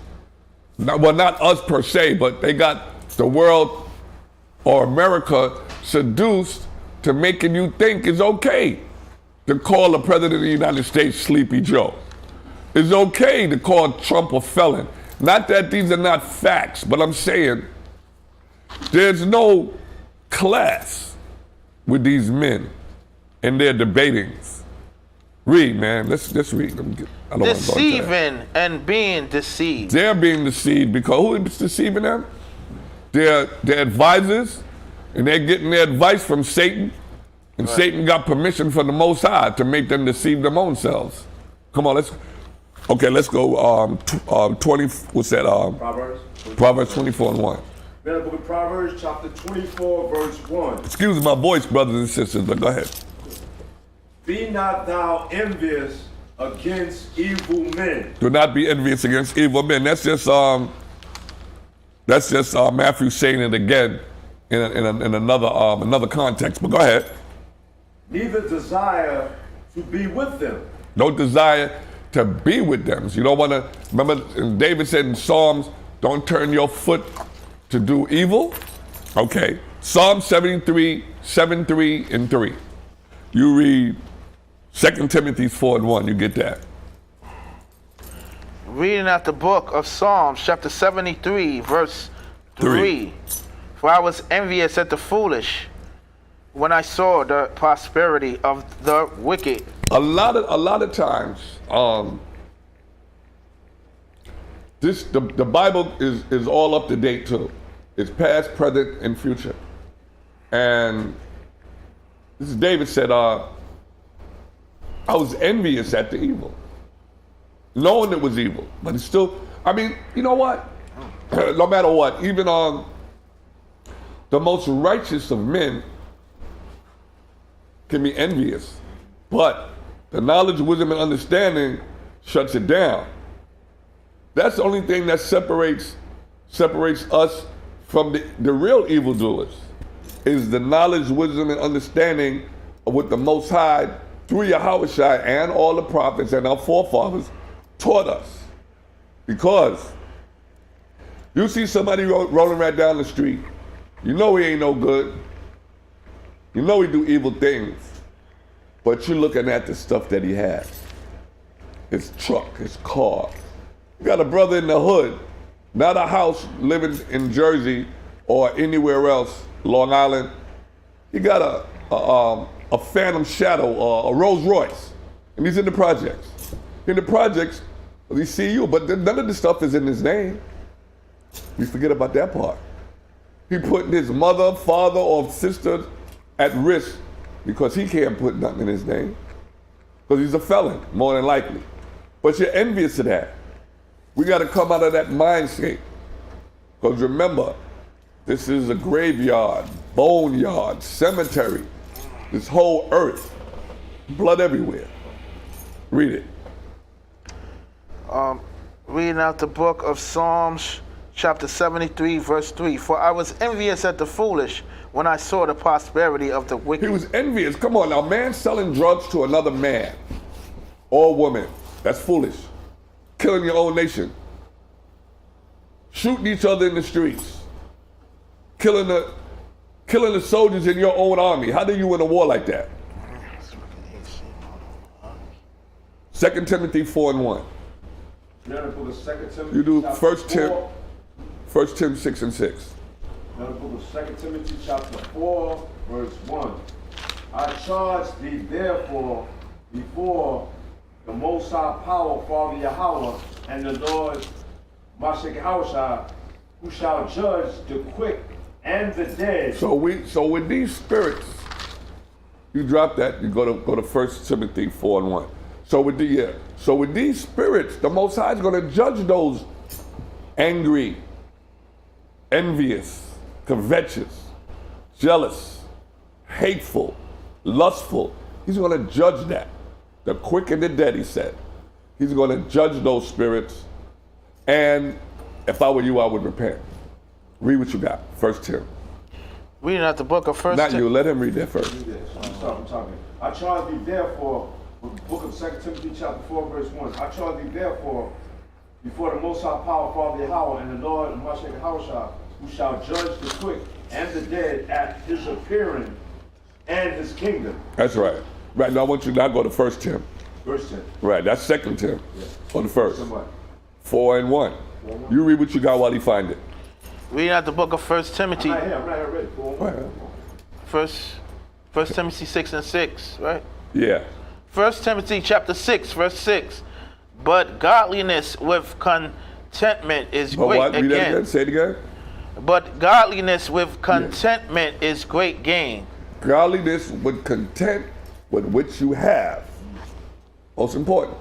Well, not us per se, but they got the world or America seduced to making you think it's okay to call the president of the United States Sleepy Joe. It's okay to call Trump a felon. Not that these are not facts, but I'm saying there's no class with these men and their debatings. Read, man. Let's read. I don't want to go into that. Deceiving and being deceived. They're being deceived because who is deceiving them? Their advisors, and they're getting their advice from Satan. And right. Satan got permission from the Most High to make them deceive them own selves. Come on, let's go 20, what's that? Proverbs 24 and 1. Read the book of Proverbs, chapter 24, verse 1. Excuse my voice, brothers and sisters, but go ahead. Be not thou envious against evil men. Do not be envious against evil men. That's just Matthew saying it again in another context. But go ahead. Neither desire to be with them. Don't desire to be with them. So you don't want to. Remember, David said in Psalms, "Don't turn your foot to do evil." Okay. Psalm 73, 7:3 and 3. You read 2 Timothy 4 and 1. You get that. Reading out the book of Psalms, chapter 73, verse 3. For I was envious at the foolish when I saw the prosperity of the wicked. A lot of times, the Bible is all up to date too. It's past, present, and future. And this is David said, I was envious at the evil, knowing it was evil, but it's still. I mean, you know what? No matter what, even the most righteous of men can be envious, but the knowledge, wisdom, and understanding shuts it down. That's the only thing that separates us from the real evildoers, is the knowledge, wisdom, and understanding of what the Most High, through Yahushua and all the prophets and our forefathers, taught us. Because you see somebody rolling right down the street, you know he ain't no good. You know he do evil things, but you're looking at the stuff that he has. His truck, his car. You got a brother in the hood, not a house living in Jersey or anywhere else, Long Island. He got a Phantom Shadow, a Rolls Royce, and he's in the projects. In the projects, we see you, but none of the stuff is in his name. We forget about that part. He putting his mother, father, or sister at risk because he can't put nothing in his name. because he's a felon, more than likely. But you're envious of that. We got to come out of that mindset. Because remember, this is a graveyard, boneyard, cemetery. This whole earth, blood everywhere. Read it. Reading out the book of Psalms, chapter 73, verse 3. For I was envious at the foolish when I saw the prosperity of the wicked. He was envious. Come on now, man selling drugs to another man or woman. That's foolish. Killing your own nation. Shooting each other in the streets. Killing the soldiers in your own army. How do you win a war like that? 2 Timothy 4:1. Now the book of 2 Timothy. You do chapter 1 Tim 6 and 6. Now the book of 2 Timothy chapter 4, verse 1. I charge thee therefore before the Most High Power, Father Yahweh, and the Lord Mashak, who shall judge the quick and the dead. So with these spirits, you drop that, you go to 1 Timothy 4:1. So with these spirits, the Most High is going to judge those angry, envious, covetous, jealous, hateful, lustful. He's going to judge that. The quick and the dead, he said. He's going to judge those spirits. And if I were you, I would repent. Read what you got. 1 Tim. Reading out the book of First Not you. Let him read that first. I'm talking. I charge thee therefore, book of 2 Timothy chapter 4, verse 1. I charge thee therefore before the Most High Power, Father Yahweh, and the Lord Mashak, who shall judge the quick and the dead at his appearing and his kingdom. That's right. Right now, I want you to now go to 1 Tim. Verse 10. Right, that's 2 Tim. Yeah. On the first. Somebody. 4 and 1. You read what you got while he find it. Reading out the book of First Timothy. I'm not here ready. First Timothy 6 and 6, right? Yeah. 1 Timothy chapter 6, verse 6. But godliness with contentment is But great what? Read that again. again. Say it again. But godliness with contentment is great gain. Godliness with content with which you have. Most important.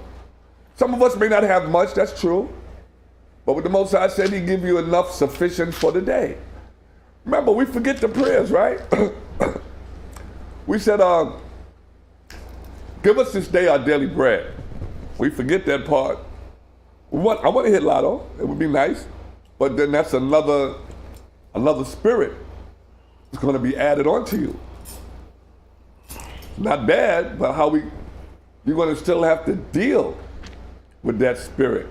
Some of us may not have much, that's true. But with the Most High said, he give you enough sufficient for the day. Remember, we forget the prayers, right? We said, give us this day our daily bread. We forget that part. I want to hit lotto. It would be nice. But then that's another spirit that's going to be added onto you. Not bad, but you're going to still have to deal with that spirit.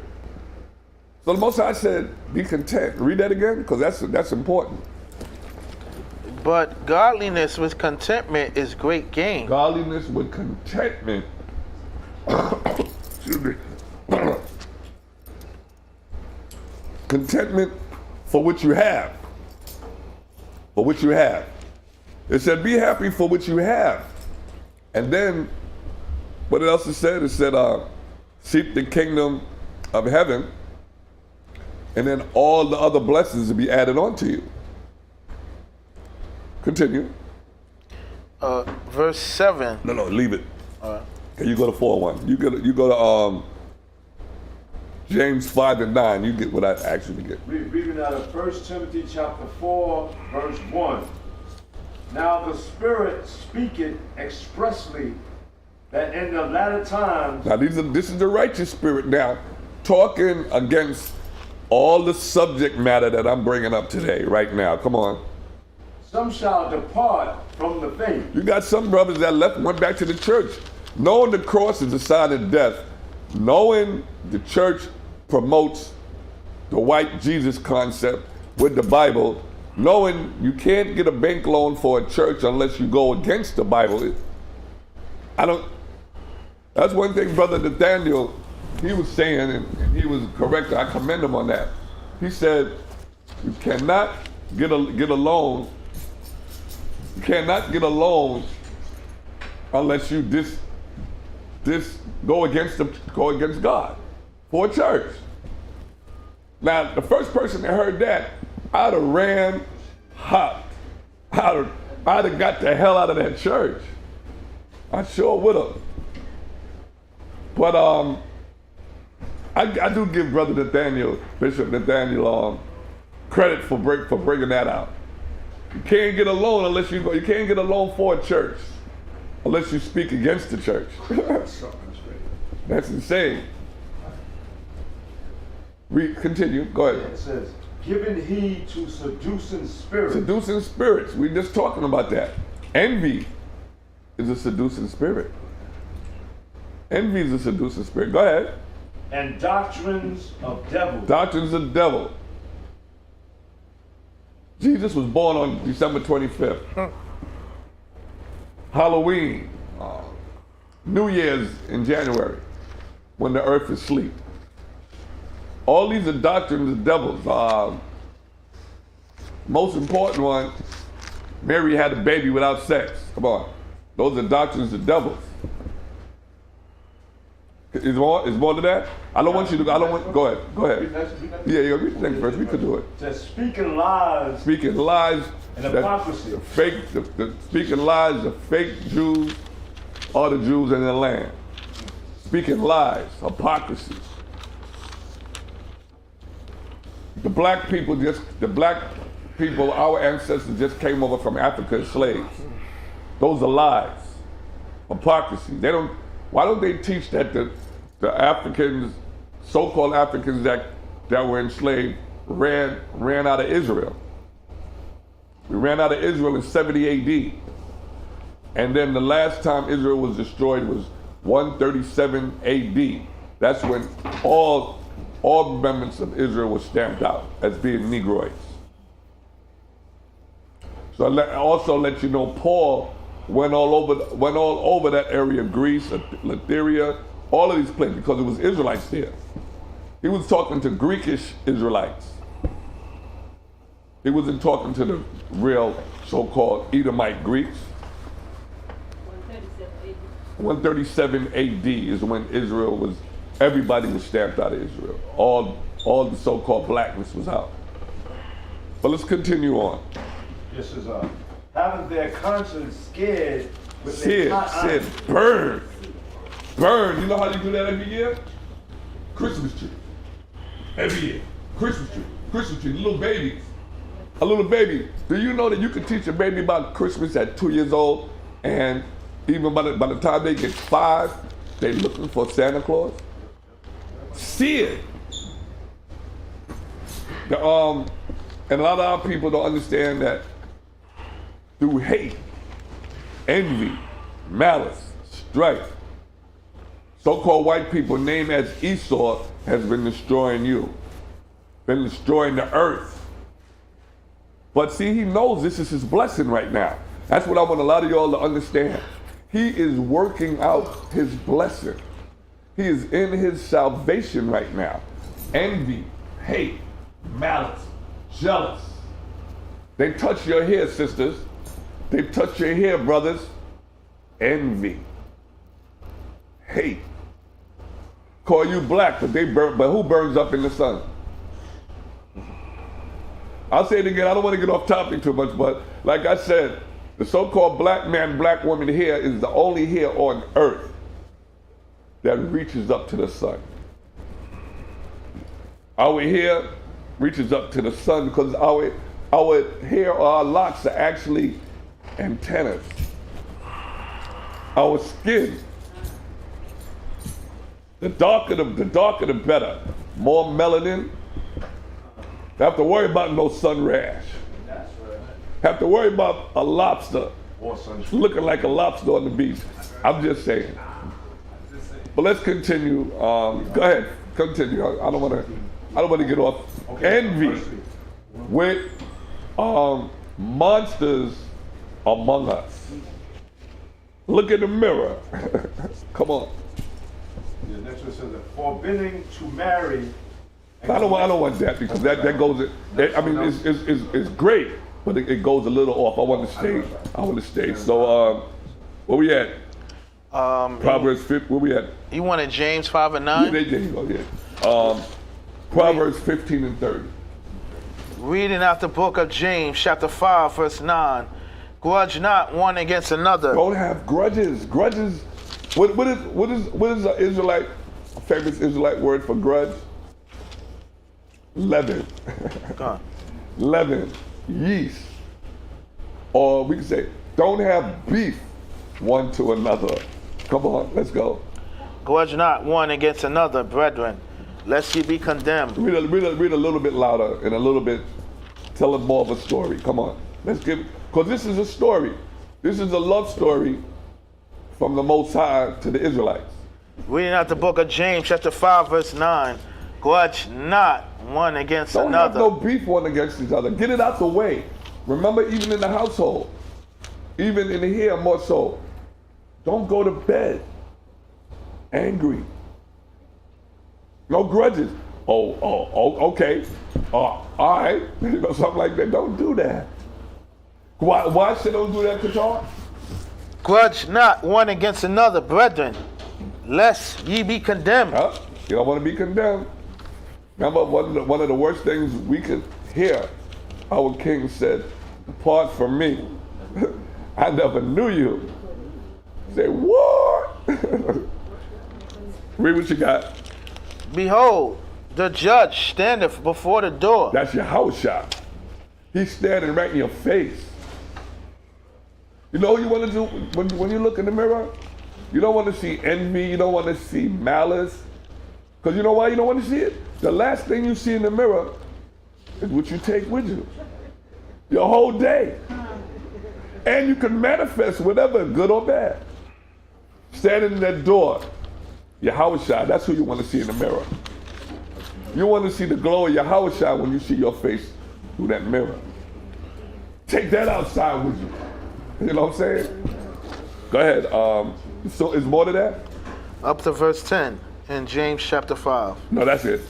So the Most High said, be content. Read that again, because that's important. But godliness with contentment is great gain. Godliness with contentment. Excuse me. Contentment for what you have. For what you have. It said, be happy for what you have. And then, what else it said? It said, seek the kingdom of heaven, and then all the other blessings will be added on to you. Continue. Verse 7. No, leave it. All Okay, you go to 4:1. You go to James 5 and 9. You get what I asked you to get. Reading out of 1 Timothy chapter 4, verse 1. Now the Spirit speaketh expressly that in the latter times. Now this is the righteous spirit now, talking against all the subject matter that I'm bringing up today, right now. Come on. Some shall depart from the faith. You got some brothers that left and went back to the church, knowing the cross is a sign of death, knowing the church promotes the white Jesus concept with the Bible, knowing you can't get a bank loan for a church unless you go against the Bible. That's one thing Brother Nathaniel, he was saying, and he was correct. I commend him on that. He said, you cannot get a loan. You cannot get a loan unless you go against God for a church. Now, the first person that heard that, I'd have ran, hopped. I'd have got the hell out of that church. I sure would have. But I do give Brother Nathaniel, Bishop Nathaniel, credit for bringing that out. You can't get a loan unless you go. You can't get a loan for a church unless you speak against the church. That's insane. Continue. Go ahead. It says, giving heed to seducing spirits. Seducing spirits. We're just talking about that. Envy is a seducing spirit. Envy is a seducing spirit. Go ahead. And doctrines of devils. Doctrines of the devil. Jesus was born on December 25th. Halloween. New Year's in January, when the earth is asleep. All these are doctrines of devils. Most important one, Mary had a baby without sex. Come on. Those are doctrines of devils. Is more to that? I don't want you to, go ahead. Yeah, read the thing first, we could do it. Says speaking lies. Speaking lies. And hypocrisy. Speaking lies, the fake Jews are the Jews in the land. Speaking lies, hypocrisy. The black people, our ancestors just came over from Africa as slaves. Those are lies, hypocrisy. Why don't they teach that the Africans, so-called Africans that were enslaved, ran out of Israel? We ran out of Israel in 70 AD. And then the last time Israel was destroyed was 137 AD. That's when all remnants of Israel were stamped out as being Negroids. So I also let you know Paul went all over that area, Greece, Lythyria, all of these places, because it was Israelites there. He was talking to Greekish Israelites. He wasn't talking to the real so-called Edomite Greeks. 137 AD is when everybody was stamped out of Israel. All the so-called blackness was out. But let's continue on. This is having their conscience scared with their hot iron. Burn. Burn. You know how you do that every year? Christmas tree. Every year. Christmas tree. Little babies. A little baby. Do you know that you can teach a baby about Christmas at 2 years old, and even by the time they get 5, they're looking for Santa Claus? See it. And a lot of our people don't understand that through hate, envy, malice, strife, so-called white people named as Esau has been destroying you, been destroying the earth. But see, he knows this is his blessing right now. That's what I want a lot of y'all to understand. He is working out his blessing. He is in his salvation right now. Envy, hate, malice, jealous. They touch your hair, sisters. They touch your hair, brothers. Envy, hate. Call you black, but who burns up in the sun? I'll say it again, I don't want to get off topic too much, but like I said, the so-called black man, black woman hair is the only hair on earth that reaches up to the sun. Our hair reaches up to the sun because our hair or our locks are actually antennas. Our skin, the darker the better. More melanin. Have to worry about no sun rash. That's right. Have to worry about a lobster Or sunshine. looking like a lobster on the beach. I'm just saying. But let's continue. Go ahead, continue. I don't want to get off. Okay. Envy with monsters among us. Look in the mirror. Come on. The next one says, forbidding to marry. I don't want that because that goes. I mean, it's great, but it goes a little off. I want to stay. So, where we at? Proverbs 5. Where we at? You wanted James 5 and 9? There you go. Yeah. Proverbs 15 and 30. Reading out the book of James, chapter 5, verse 9. Grudge not one against another. Don't have grudges. Grudges What is the Israelite, a famous Israelite word for grudge? Leaven. Go on. Leaven, yeast. Or we can say, don't have beef one to another. Come on, let's go. Grudge not one against another, brethren, lest ye be condemned. Read a little bit louder and a little bit, tell us more of a story. Come on, let's give, because this is a story. This is a love story from the Most High to the Israelites. Reading out the book of James, chapter 5, verse 9. Grudge not one against Don't another. have no beef one against each other. Get it out the way. Remember, even in the household, even in here more so, don't go to bed angry. No grudges. Oh, okay. All right. You know, something like that. Don't do that. Why should don't do that, Qatar? Grudge not one against another, brethren, lest ye be condemned. Huh? You don't want to be condemned. Remember, one of the worst things we could hear, our king said, "Depart from me. I never knew you." Say, what? Read what you got. Behold, the judge standeth before the door. That's your house shot. He's standing right in your face. You know what you want to do when you look in the mirror? You don't want to see envy. You don't want to see malice. Because you know why you don't want to see it? The last thing you see in the mirror is what you take with you. Your whole day. And you can manifest whatever, good or bad. Standing in that door, your house shot, that's who you want to see in the mirror. You want to see the glow of your house shot when you see your face through that mirror. Take that outside with you. You know what I'm saying? Go ahead. So is more to that? Up to verse 10 in James chapter 5. No, that's it.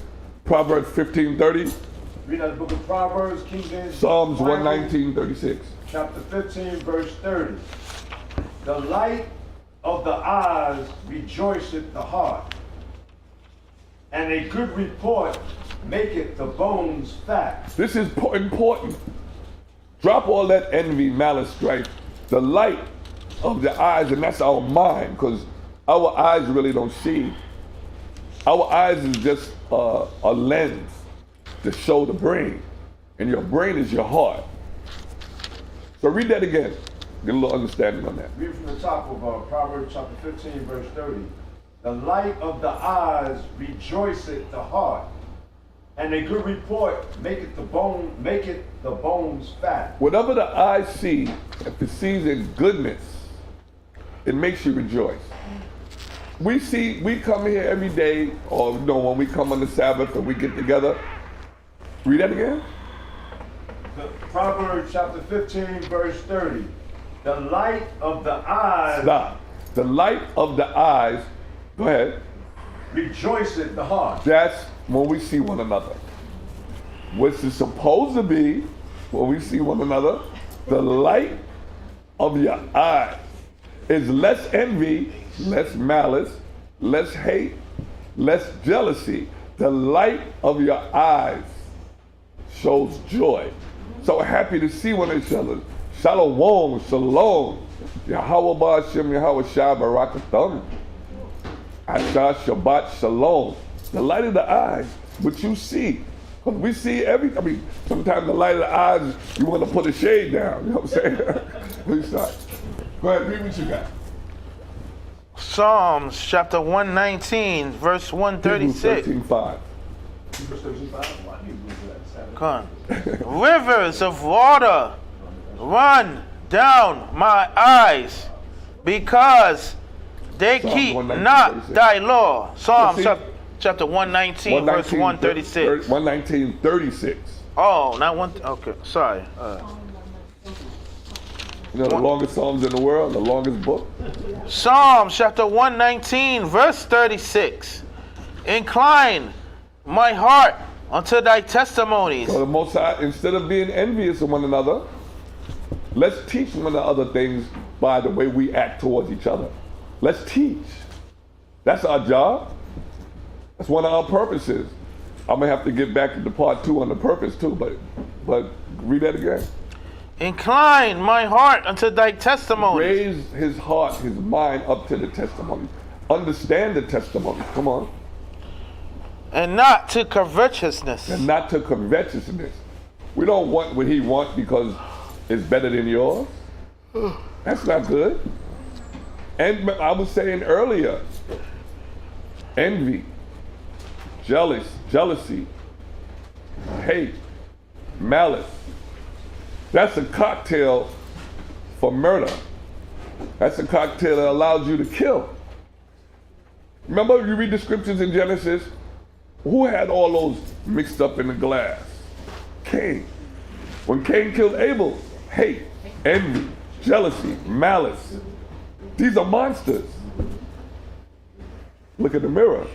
Proverbs 15:30. Read out the book of Proverbs, King James. Psalms Bible, 119:36. Chapter 15, verse 30. The light of the eyes rejoiceth the heart, and a good report maketh the bones fat. This is important. Drop all that envy, malice, strife. The light of the eyes, and that's our mind, because our eyes really don't see. Our eyes is just a lens to show the brain, and your brain is your heart. So read that again. Get a little understanding on that. Read from the top of Proverbs chapter 15, verse 30. The light of the eyes rejoiceth the heart, and a good report maketh the bones fat. Whatever the eye see, if it sees in goodness, it makes you rejoice. We come here every day, or you know, when we come on the Sabbath and we get together. Read that again. Proverbs chapter 15, verse 30. The light of the eyes Stop. The light of the eyes, go ahead. rejoiceth the heart. That's when we see one another. What's it supposed to be when we see one another? The light of your eyes is less envy, less malice, less hate, less jealousy. The light of your eyes shows joy. So happy to see one another. Shalom, shalom. Yahweh Ba'ashem, Yahweh Shai Barakatham. Asha Shabbat Shalom. The light of the eyes, what you see. Because we see sometimes the light of the eyes, you want to put a shade down. You know what I'm saying? Go ahead, read what you got. Psalms chapter 119, verse 136. 13:5. Come on. Rivers of water run down my eyes because they Psalm keep 119, not 36. thy law. Psalm See? chapter 119, verse 136. 119:36. Oh, not one. Okay, sorry. You know the longest Psalms in the world, the longest book? Psalms chapter 119, verse 36. Incline my heart unto thy testimonies. So the Most High, instead of being envious of one another, let's teach one another things by the way we act towards each other. Let's teach. That's our job. That's one of our purposes. I'm gonna have to get back to part 2 on the purpose too, but read that again. Incline my heart unto thy testimony. Raise his heart, his mind up to the testimony. Understand the testimony. Come on. And not to covetousness. And not to covetousness. We don't want what he wants because it's better than yours. That's not good. And I was saying earlier, envy, jealousy, hate, malice. That's a cocktail for murder. That's a cocktail that allows you to kill. Remember, you read the scriptures in Genesis, who had all those mixed up in the glass? Cain. When Cain killed Abel, hate, envy, jealousy, malice. These are monsters. Look at the mirror.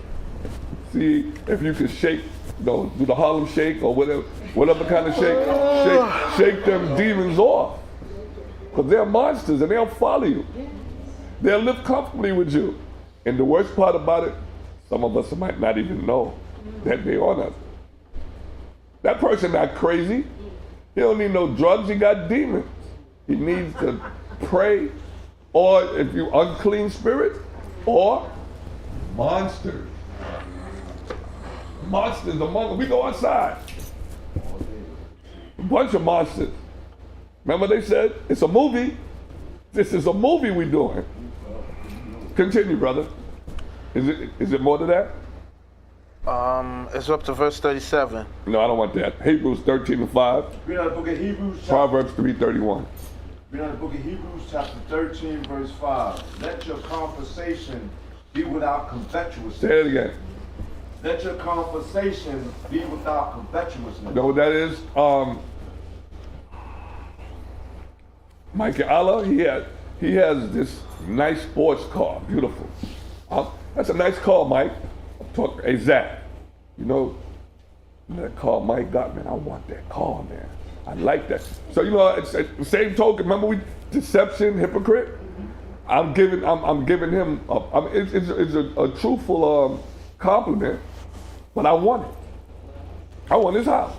See if you can shake, do the Harlem Shake or whatever kind of shake them demons off. Because they're monsters and they'll follow you. They'll live comfortably with you. And the worst part about it, some of us might not even know that they're on us. That person not crazy. He don't need no drugs, he got demons. He needs to pray, or if you unclean spirit, or monsters. Monsters among us. We go outside. A bunch of monsters. Remember they said, it's a movie. This is a movie we're doing. Continue, brother. Is it more to that? It's up to verse 37. No, I don't want that. Hebrews 13:5. Read out the book of Hebrews. Proverbs 3:31. Read out the book of Hebrews, chapter 13, verse 5. Let your conversation be without covetousness. Say it again. Let your conversation be without covetousness. You know what that is? Mike Allah, he has this nice sports car, beautiful. That's a nice car, Mike. Hey, Zach, you know, that car Mike got, man, I want that car, man. I like that. So, you know, it's the same token. Remember deception, hypocrite? I'm giving him, it's a truthful compliment, but I want it. I want his house.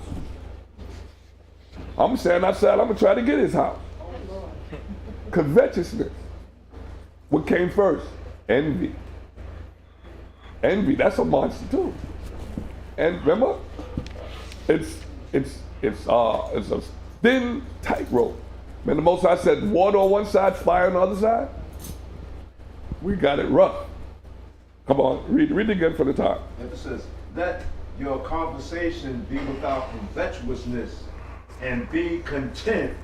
I'm standing outside, I'm gonna try to get his house. Covetousness. What came first? Envy. Envy, that's a monster too. And remember, it's a thin tightrope. Man, the Most High said water on one side, fire on the other side. We got it rough. Come on, read it again from the top. It says, let your conversation be without covetousness, and be content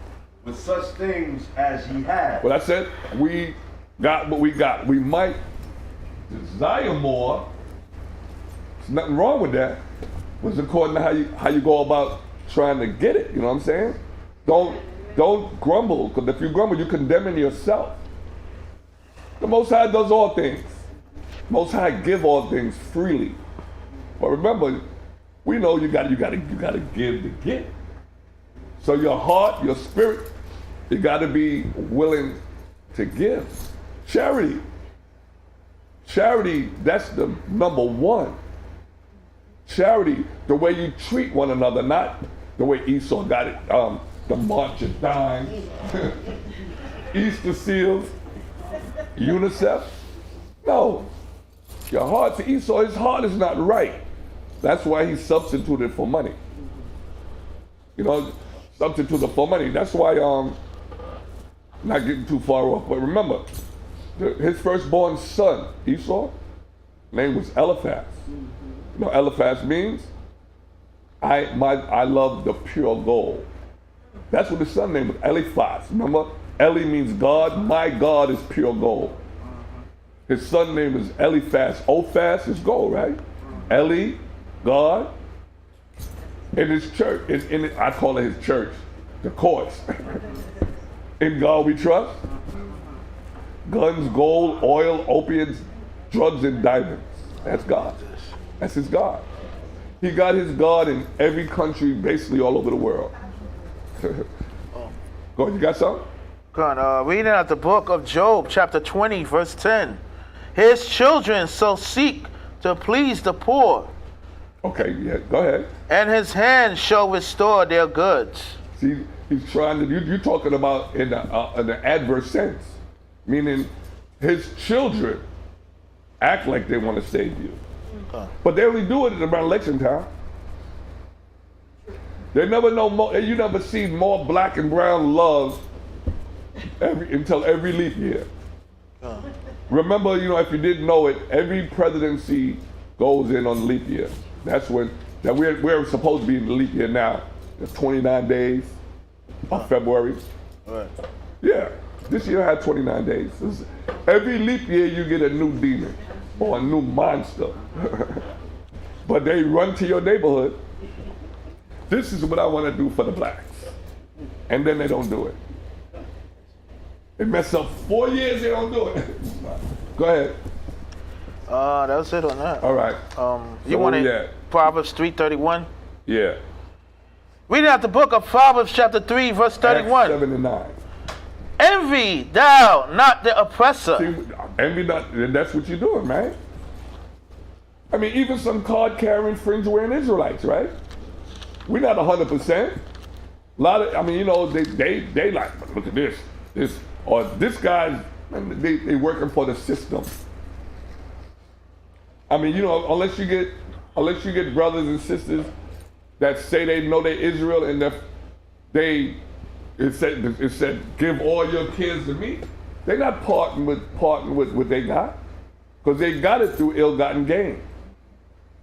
with such things as ye have. Well, I said we got what we got. We might desire more. There's nothing wrong with that. But it's according to how you go about trying to get it. You know what I'm saying? Don't grumble, because if you grumble, you're condemning yourself. The Most High does all things. Most High give all things freely. But remember, we know you gotta give to get. So your heart, your spirit, you gotta be willing to give. Charity. Charity, that's the number one. Charity, the way you treat one another, not the way Esau got it, the March of Dimes, Easter seals, UNICEF. No, your heart to Esau, his heart is not right. That's why he substituted for money. You know, substituted for money. That's why, not getting too far off, but remember, his firstborn son, Esau, name was Eliphaz. You know what Eliphaz means? I love the pure gold. That's what his son name was, Eliphaz. Remember, Eli means God. My God is pure gold. His son name is Eliphaz. Ophaz is gold, right? Eli, God. In his church, I call it his church, the courts. In God we trust. Guns, gold, oil, opiates, drugs, and diamonds. That's God. That's his God. He got his God in every country, basically all over the world. Go ahead, you got something? Reading out the book of Job, chapter 20, verse 10. His children so seek to please the poor. Okay, yeah, go ahead. And his hand shall restore their goods. See, he's trying to, you're talking about in the adverse sense, meaning his children act like they want to save you. But they only do it around election time. They never know more, you never see more black and brown love until every leap year. Remember, if you didn't know it, every presidency goes in on leap year. That's when, that we're supposed to be in the leap year now. It's 29 days of February. Right. Yeah, this year had 29 days. Every leap year you get a new demon or a new monster. But they run to your neighborhood. This is what I want to do for the blacks. And then they don't do it. They mess up 4 years, they don't do it. Go ahead. That's it on that. All right. You wanted Proverbs 3:31? Yeah. Reading out the book of Proverbs chapter 3, verse 31. Acts 7 and 9. Envy thou not the oppressor. See, envy not, and that's what you're doing, man. I mean, even some card-carrying, fringe-wearing Israelites, right? We're not 100%. A lot of, they like, look at this, or this guy's, they working for the system. I mean, unless you get brothers and sisters that say they know they're Israel and it said give all your kids to me. They're not parting with what they got, because they got it through ill-gotten gain.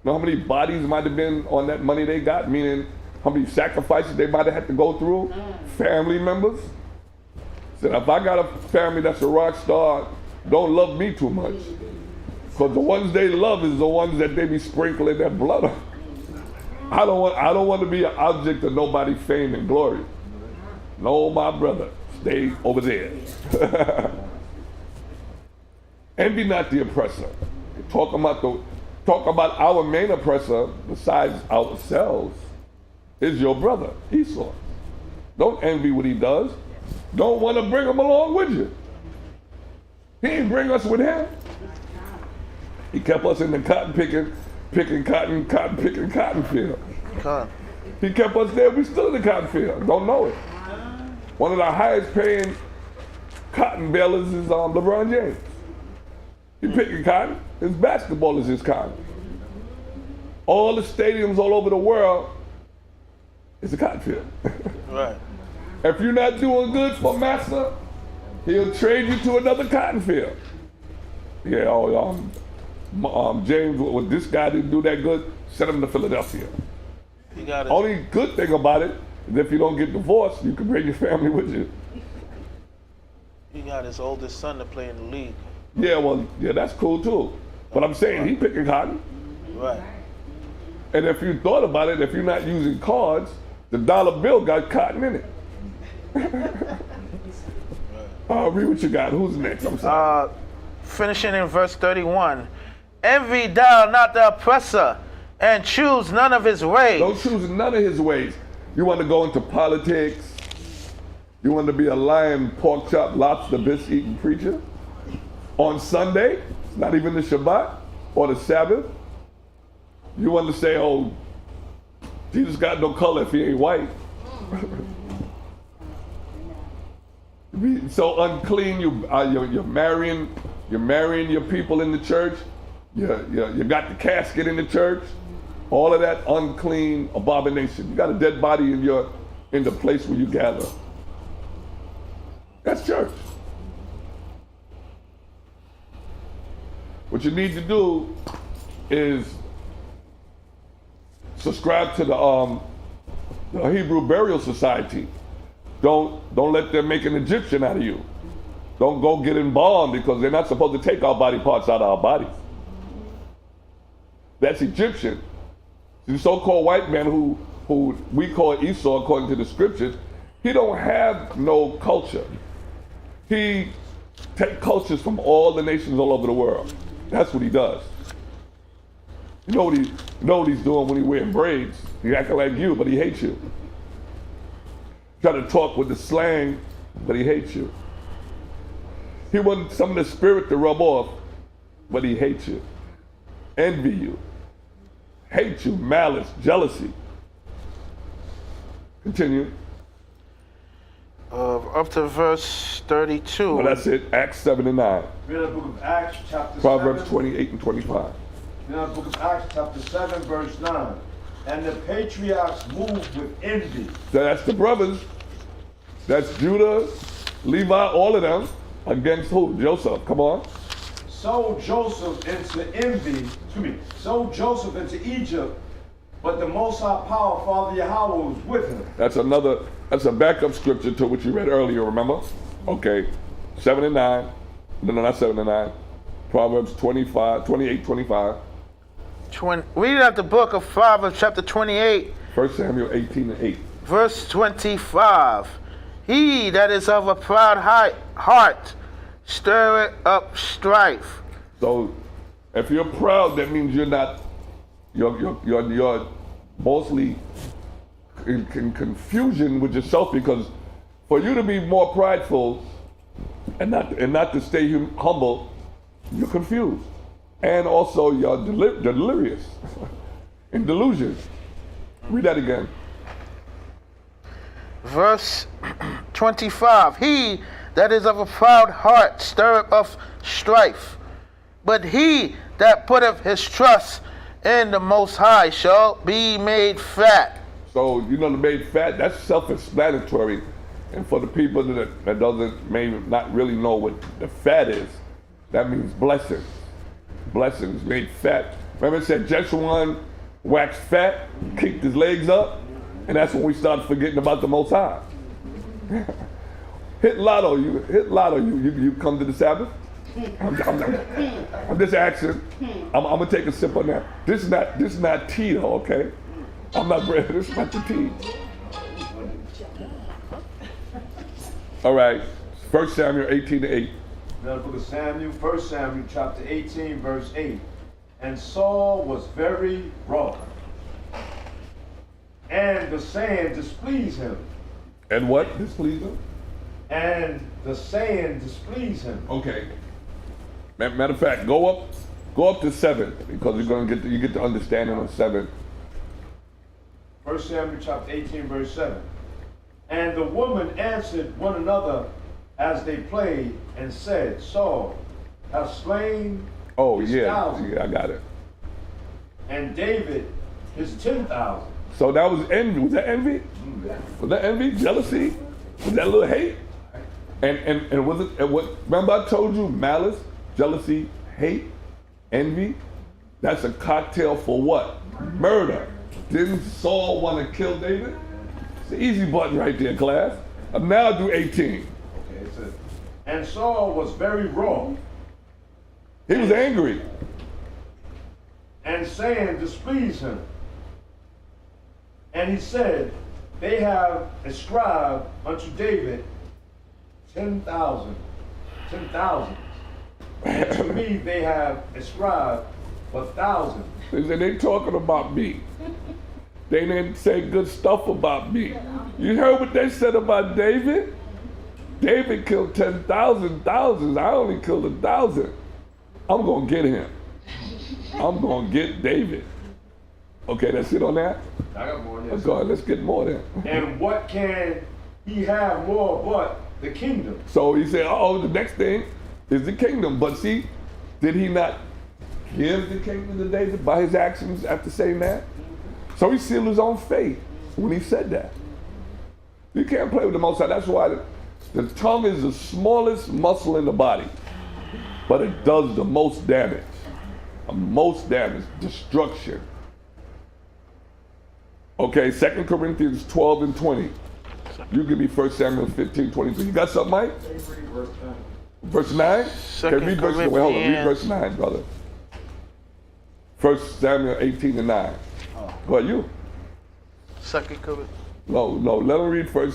Know how many bodies might have been on that money they got, meaning how many sacrifices they might have had to go through? Family members. Said, if I got a family that's a rock star, don't love me too much. Because the ones they love is the ones that they be sprinkling their blood on. I don't want to be an object of nobody's fame and glory. No, my brother, stay over there. Envy not the oppressor. Talk about our main oppressor, besides ourselves, is your brother, Esau. Don't envy what he does. Don't want to bring him along with you. He didn't bring us with him. He kept us in the cotton picking cotton field. He kept us there. We still in the cotton field. Don't know it. One of the highest paying cotton balers is LeBron James. He picking cotton. His basketball is his cotton. All the stadiums all over the world is a cotton field. Right. If you're not doing good for master, he'll trade you to another cotton field. Yeah, James, well, this guy didn't do that good, send him to Philadelphia. Only good thing about it is if you don't get divorced, you can bring your family with you. He got his oldest son to play in the league. Yeah, that's cool too. But I'm saying he picking cotton. Right. And if you thought about it, if you're not using cards, the dollar bill got cotton in it. Read what you got. Who's next? I'm sorry. Finishing in verse 31. Envy thou not the oppressor, and choose none of his ways. Don't choose none of his ways. You want to go into politics? You want to be a lion, pork chop, lobster, biscuit eating preacher? On Sunday, not even the Shabbat or the Sabbath? You want to say, oh, Jesus got no color if he ain't white. So unclean, you're marrying your people in the church. You got the casket in the church. All of that unclean abomination. You got a dead body in the place where you gather. That's church. What you need to do is subscribe to the Hebrew Burial Society. Don't let them make an Egyptian out of you. Don't go get embalmed, because they're not supposed to take our body parts out of our bodies. That's Egyptian. The so-called white man who we call Esau according to the scriptures, he don't have no culture. He takes cultures from all the nations all over the world. That's what he does. You know what he's doing when he's wearing braids? He acting like you, but he hates you. Try to talk with the slang, but he hates you. He wants some of the spirit to rub off, but he hates you. Envy you. Hate you, malice, jealousy. Continue. Up to verse 32. Well, that's it. Acts 7 and 9. Read the book of Acts, chapter Proverbs 7. 28 and 25. Read the book of Acts, chapter 7, verse 9. And the patriarchs moved with envy. So that's the brothers. That's Judah, Levi, all of them. Against who? Joseph. Come on. Sold Joseph into Egypt, but the Most High Power, Father Yahweh, was with him. That's a backup scripture to what you read earlier, remember? Okay. 7 and 9. No, not 7 and 9. Proverbs 28, 25. Read out the book of Proverbs, chapter 28, 1 Samuel 18 and 8. verse 25. He that is of a proud heart stirreth up strife. So if you're proud, that means you're mostly in confusion with yourself, because for you to be more prideful and not to stay humble, you're confused. And also you're delirious in delusion. Read that again. Verse 25. He that is of a proud heart stirreth up strife, but he that putteth his trust in the Most High shall be made fat. So, the made fat, that's self-explanatory. And for the people that may not really know what the fat is, that means blessings. Blessings, made fat. Remember it said Jeshurun waxed fat, kicked his legs up, and that's when we started forgetting about the Most High. Hit lotto, you come to the Sabbath? I'm just asking. I'm gonna take a sip on that. This is not tea though, okay? I'm not bread. This is not the tea. All right. 1 Samuel 18 to 8. Now the book of Samuel, 1 Samuel, chapter 18, verse 8. And Saul was very wroth, and the saying displeased him. And what displeased him? And the saying displeased him. Okay. Matter of fact, go up to 7, because you get the understanding of 7. 1 Samuel chapter 18, verse 7. And the woman answered one another as they played, and said, Saul hath slain his 1,000, I got it. and David his 10,000. So that was envy. Was that envy? Was that envy? Jealousy? Was that a little hate? And was it? And what? Remember I told you malice, jealousy, hate, envy. That's a cocktail for what? Murder. Didn't Saul want to kill David? It's the easy button right there, class. Now do 18. Okay, it says, and Saul was very wroth, He was angry. and saying displeased him. And he said, they have ascribed unto David 10,000. And to me they have ascribed 1,000. They said they talking about me. They didn't say good stuff about me. You heard what they said about David? David killed 10,000 thousands. I only killed 1,000. I'm gonna get him. I'm gonna get David. Okay, that's it on that? I got more. Let's go ahead, let's get more then. And what can he have more but the kingdom? So he said, the next thing is the kingdom. But see, did he not give the kingdom to David by his actions after saying that? So he sealed his own fate when he said that. You can't play with the Most High. That's why the tongue is the smallest muscle in the body, but it does the most damage. Most damage, destruction. Okay, 2 Corinthians 12 and 20. You give me 1 Samuel 15, 23. You got something, Mike? Verse 9? Okay, read verse 9. Wait, hold on. Read verse 9, brother. 1 Samuel 18 and 9. Go ahead, you. 2 Corinthians. No, let him read 1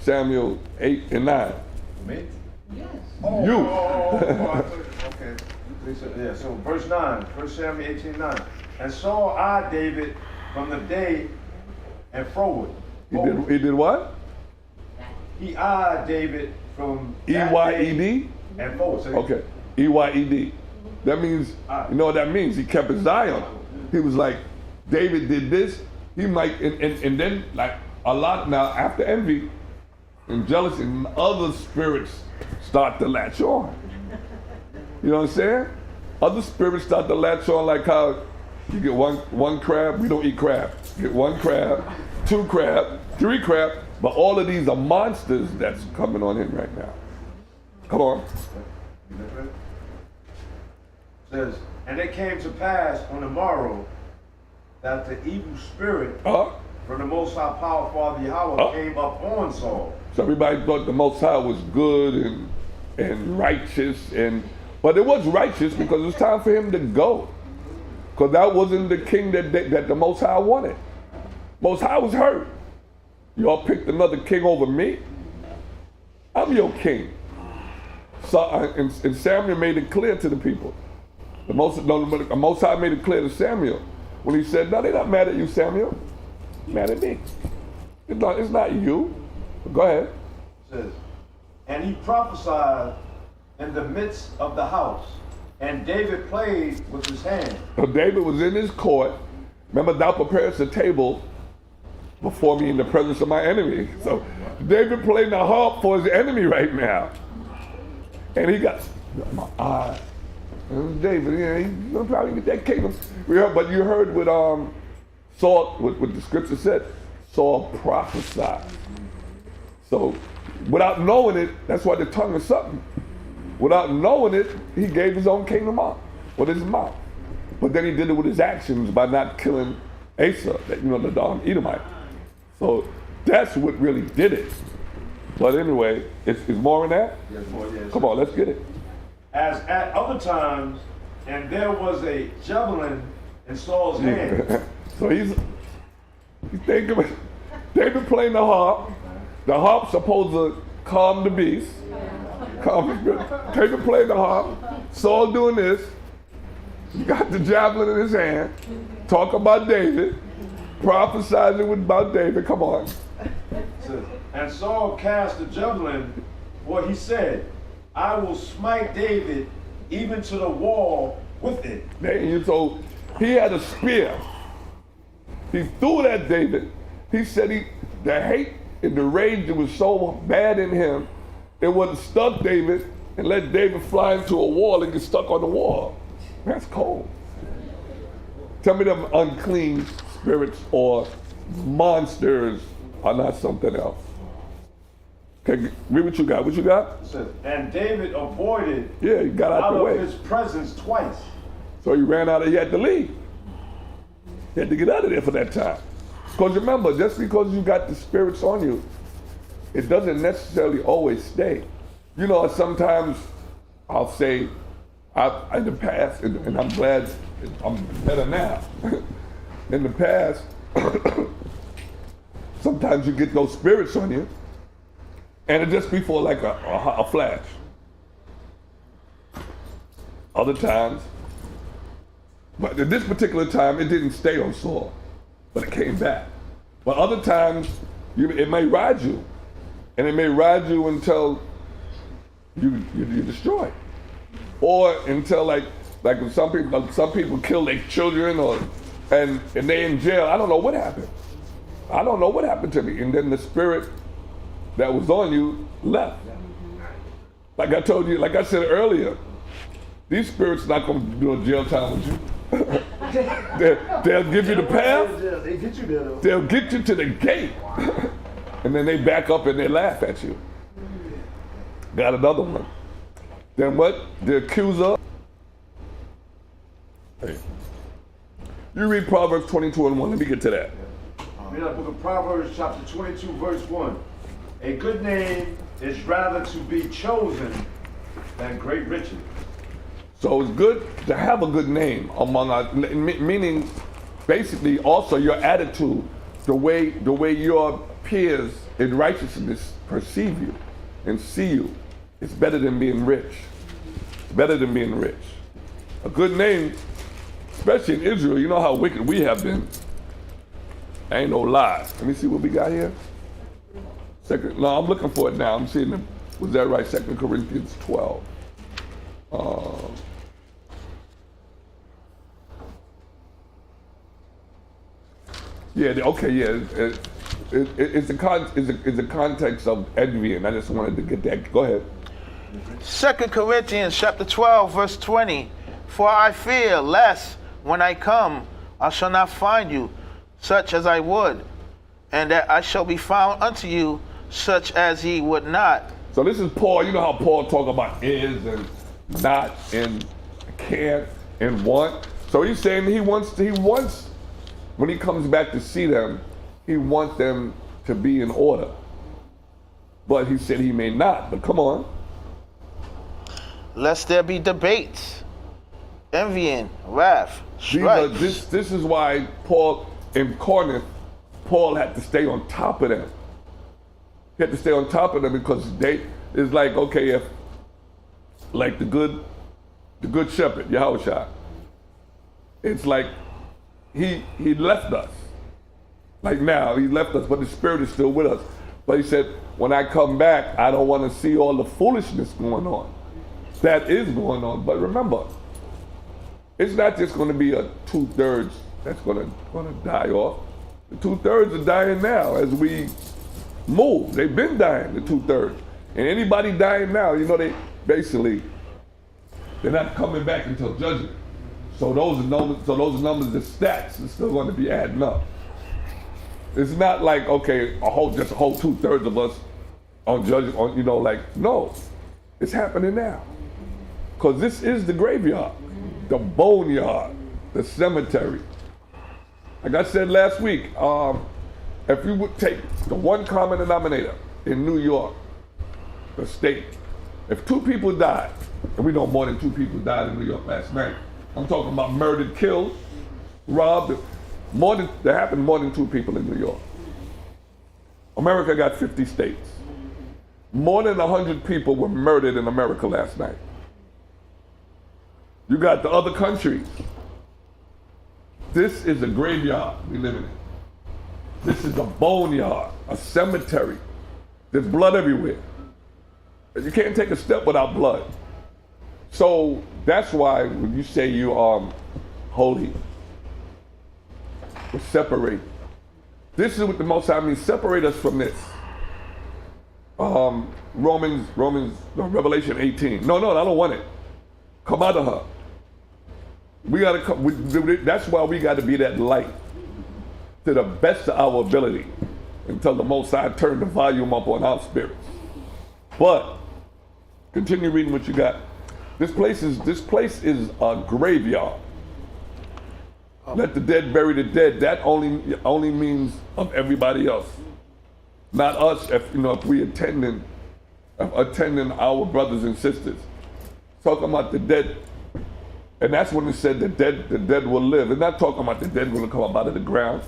Samuel 8 and 9. Me? You. Okay. Yeah, so verse 9, 1 Samuel 18, 9. And Saul eyed David from the day and forward. He did what? He eyed David from that E-Y-E-D? day and forward. So Okay, E-Y-E-D. That means, you know what that means? He kept his eye on him. He was like, David did this, he might, and then like a lot now, after envy, and jealousy, and other spirits start to latch on. You know what I'm saying? Other spirits start to latch on, like how you get one crab. We don't eat crab. You get one crab, 2 crab, 3 crab, but all of these are monsters that's coming on in right now. Come on. It says, and it came to pass on the morrow that the evil spirit from the Most High Power Father Yahweh came up on Saul. So everybody thought the Most High was good and righteous, but it was righteous because it was time for him to go. Because that wasn't the king that the Most High wanted. Most High was hurt. Y'all picked another king over me? I'm your king. So, and Samuel made it clear to the people. The Most High made it clear to Samuel when he said, no, they're not mad at you, Samuel. They're mad at me. It's not you. Go ahead. It says, and he prophesied in the midst of the house, and David played with his hand. So David was in his court. Remember, thou preparest a table before me in the presence of my enemy. So David playing the harp for his enemy right now. And he got my eye. David, yeah, he's gonna probably get that kingdom. But you heard what Saul, what the scripture said, Saul prophesied. So without knowing it, that's why the tongue is something. Without knowing it, he gave his own kingdom up with his mouth. But then he did it with his actions by not killing Asa, the Edomite. So that's what really did it. But anyway, it's more than that? Yes, more, yes. Come on, let's get it. As at other times, and there was a javelin in Saul's hand. So he's thinking, David playing the harp. The harp's supposed to calm the beast. David playing the harp. Saul doing this. He got the javelin in his hand. Talk about David. Prophesizing about David. Come on. And Saul cast the javelin, for he said, I will smite David even to the wall with it. So he had a spear. He threw it at David. He said the hate and the rage that was so bad in him, it would have stuck David and let David fly into a wall and get stuck on the wall. That's cold. Tell me them unclean spirits or monsters are not something else. Okay, read what you got. What you got? And David avoided he got out the way. of his presence twice. So he ran out he had to leave. He had to get out of there for that time. Because remember, just because you got the spirits on you, it doesn't necessarily always stay. You know, sometimes I'll say, in the past, and I'm glad I'm better now. In the past, sometimes you get those spirits on you, and it just be for like a flash. Other times, but at this particular time, it didn't stay on Saul, but it came back. But other times, it may ride you, and it may ride you until you're destroyed, or until like some people kill their children, and they in jail. I don't know what happened. I don't know what happened to me, and then the spirit that was on you left. Like I told you, like I said earlier, these spirits not going to do a jail time with you. They'll give you the path. They get you there though. They'll get you to the gate, and then they back up and they laugh at you. Got another one. Then what? The accuser. Hey. You read Proverbs 22:1. Let me get to that. Read the book of Proverbs chapter 22, verse 1. A good name is rather to be chosen than great riches. So it's good to have a good name among us, meaning basically also your attitude, the way your peers in righteousness perceive you and see you. It's better than being rich. It's better than being rich. A good name, especially in Israel, you know how wicked we have been. Ain't no lie. Let me see what we got here. No, I'm looking for it now. I'm seeing them. Was that right? 2 Corinthians 12. it's the context of envy, and I just wanted to get that. Go ahead. 2 Corinthians chapter 12, verse 20. For I fear lest when I come, I shall not find you such as I would, and that I shall be found unto you such as ye would not. So this is Paul. You know how Paul talk about is and not and can't and want. So he's saying he wants when he comes back to see them, he wants them to be in order. But he said he may not. But come on. Lest there be debates, envying, wrath, strife. This is why Paul in Corinth, Paul had to stay on top of them. He had to stay on top of them because it's like, okay, if like the good shepherd, Yahushua, it's like he left us. Like now, he left us, but the Spirit is still with us. But he said, when I come back, I don't want to see all the foolishness going on. That is going on. But remember, it's not just going to be a 2/3 that's going to die off. The 2/3 are dying now as we move. They've been dying, the 2/3. And anybody dying now, you know, they're not coming back until judgment. So those numbers, the stats are still going to be adding up. It's not like, okay, just a whole 2/3 of us on judgment, no. It's happening now. Because this is the graveyard, the boneyard, the cemetery. Like I said last week, if you would take the one common denominator in New York, the state, if 2 people died, and we know more than 2 people died in New York last night. I'm talking about murdered, killed, robbed. There happened more than 2 people in New York. America got 50 states. More than 100 people were murdered in America last night. You got the other countries. This is a graveyard we live in. This is a boneyard, a cemetery. There's blood everywhere. You can't take a step without blood. So that's why when you say you are holy, or separate, this is what the Most High means, separate us from this. Revelation 18. No, I don't want it. Come out of her. We gotta come. That's why we got to be that light to the best of our ability until the Most High turn the volume up on our spirits. But continue reading what you got. This place is a graveyard. Let the dead bury the dead. That only means of everybody else, not us. If we attending our brothers and sisters, talking about the dead, and that's when it said the dead will live. It's not talking about the dead will come up out of the ground,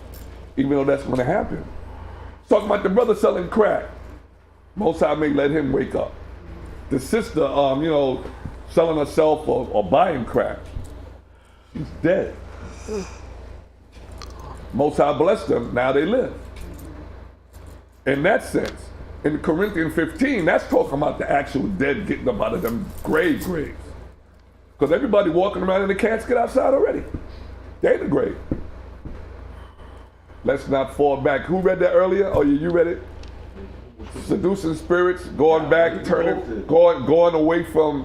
even though that's going to happen. It's talking about the brother selling crack. Most High may let him wake up. The sister, selling herself or buying crack, she's dead. Most High blessed them, now they live. In that sense, in Corinthians 15, that's talking about the actual dead getting up out of them graves. Because everybody walking around in the casket outside already. They in the grave. Let's not fall back. Who read that earlier? Oh, you read it? Seducing spirits, going back, going away from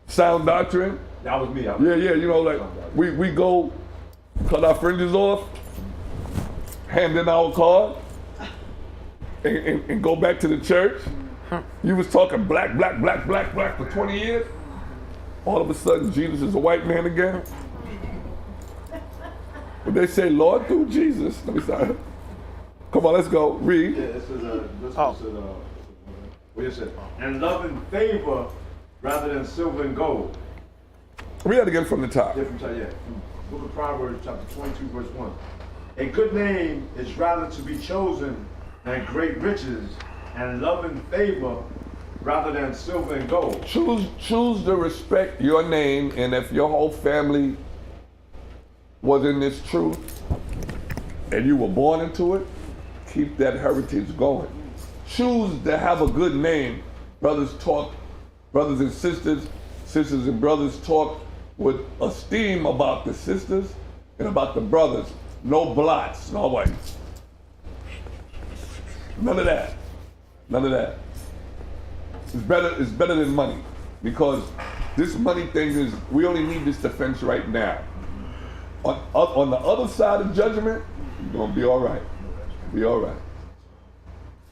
sound doctrine. That was me. We go cut our fringes off, hand in our card, and go back to the church. You was talking black for 20 years. All of a sudden, Jesus is a white man again. But they say, Lord, through Jesus. Let me start. Come on, let's go. Read. Yeah, what you said? And love and favor rather than silver and gold. Read that again from the top. From Book of Proverbs, chapter 22, verse 1. A good name is rather to be chosen than great riches, and love and favor rather than silver and gold. Choose to respect your name, and if your whole family was in this truth, and you were born into it, keep that heritage going. Choose to have a good name. Brothers and sisters and brothers talk with esteem about the sisters and about the brothers. No blots, no whites. None of that. None of that. It's better than money, because this money thing is, we only need this defense right now. On the other side of judgment, you're gonna be all right. Be all right.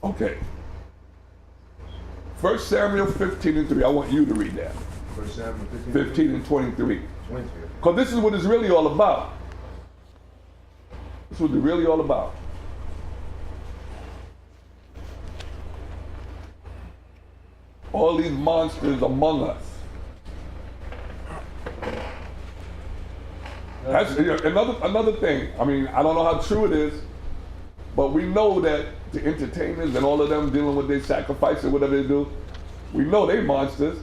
Okay. 1 Samuel 15:3. I want you to read that. 1 Samuel 15:23. 23. Because this is what it's really all about. This is what it's really all about. All these monsters among us. That's another thing. I mean, I don't know how true it is, but we know that the entertainers and all of them dealing with their sacrifice and whatever they do, we know they monsters,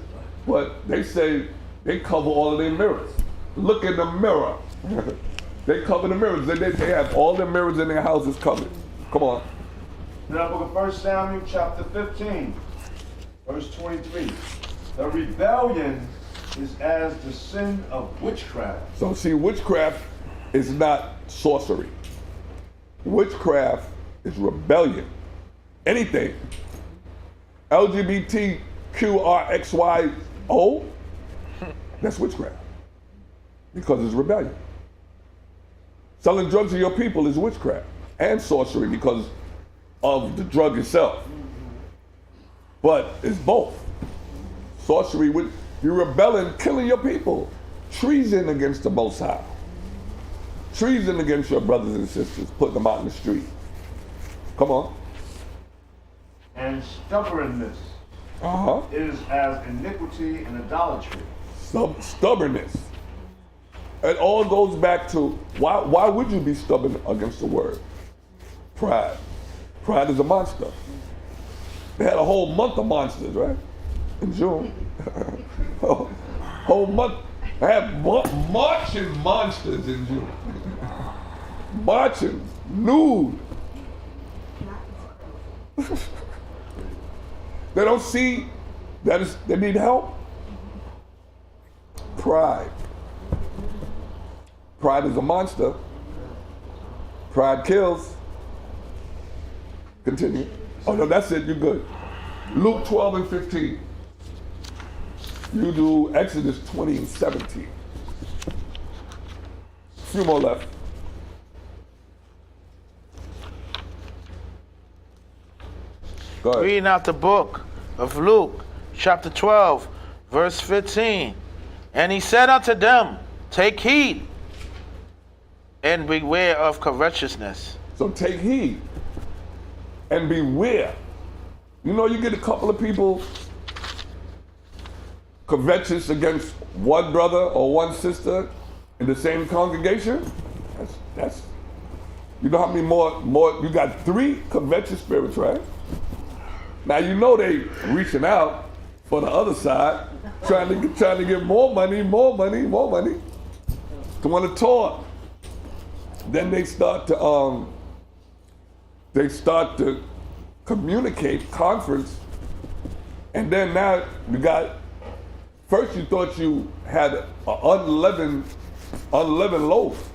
but they say they cover all of their mirrors. Look in the mirror. They cover the mirrors. They have all the mirrors in their houses covered. Come on. Now, book of 1 Samuel chapter 15, verse 23. The rebellion is as the sin of witchcraft. So see, witchcraft is not sorcery. Witchcraft is rebellion. Anything. LGBTQRXYO, that's witchcraft. Because it's rebellion. Selling drugs to your people is witchcraft and sorcery because of the drug itself. But it's both. Sorcery, you're rebelling, killing your people. Treason against the Most High. Treason against your brothers and sisters, putting them out in the street. Come on. And stubbornness is as iniquity and idolatry. Stubbornness. It all goes back to, why would you be stubborn against the word? Pride. Pride is a monster. They had a whole month of monsters, right? In June. Whole month. I had marching monsters in June. Marching, nude. They don't see that they need help. Pride. Pride is a monster. Pride kills. Continue. Oh no, that's it, you're good. Luke 12 and 15. You do Exodus 20 and 17. A few more left. Go ahead. Reading out the book of Luke, chapter 12, verse 15. And he said unto them, take heed and beware of covetousness. So take heed and beware. You know, you get a couple of people covetous against one brother or one sister in the same congregation. That's you know how many more you got 3 covetous spirits, right? Now you know they reaching out for the other side, trying to get more money to want to talk. Then they start to communicate, conference, and then now you got. First you thought you had an unleavened loaf.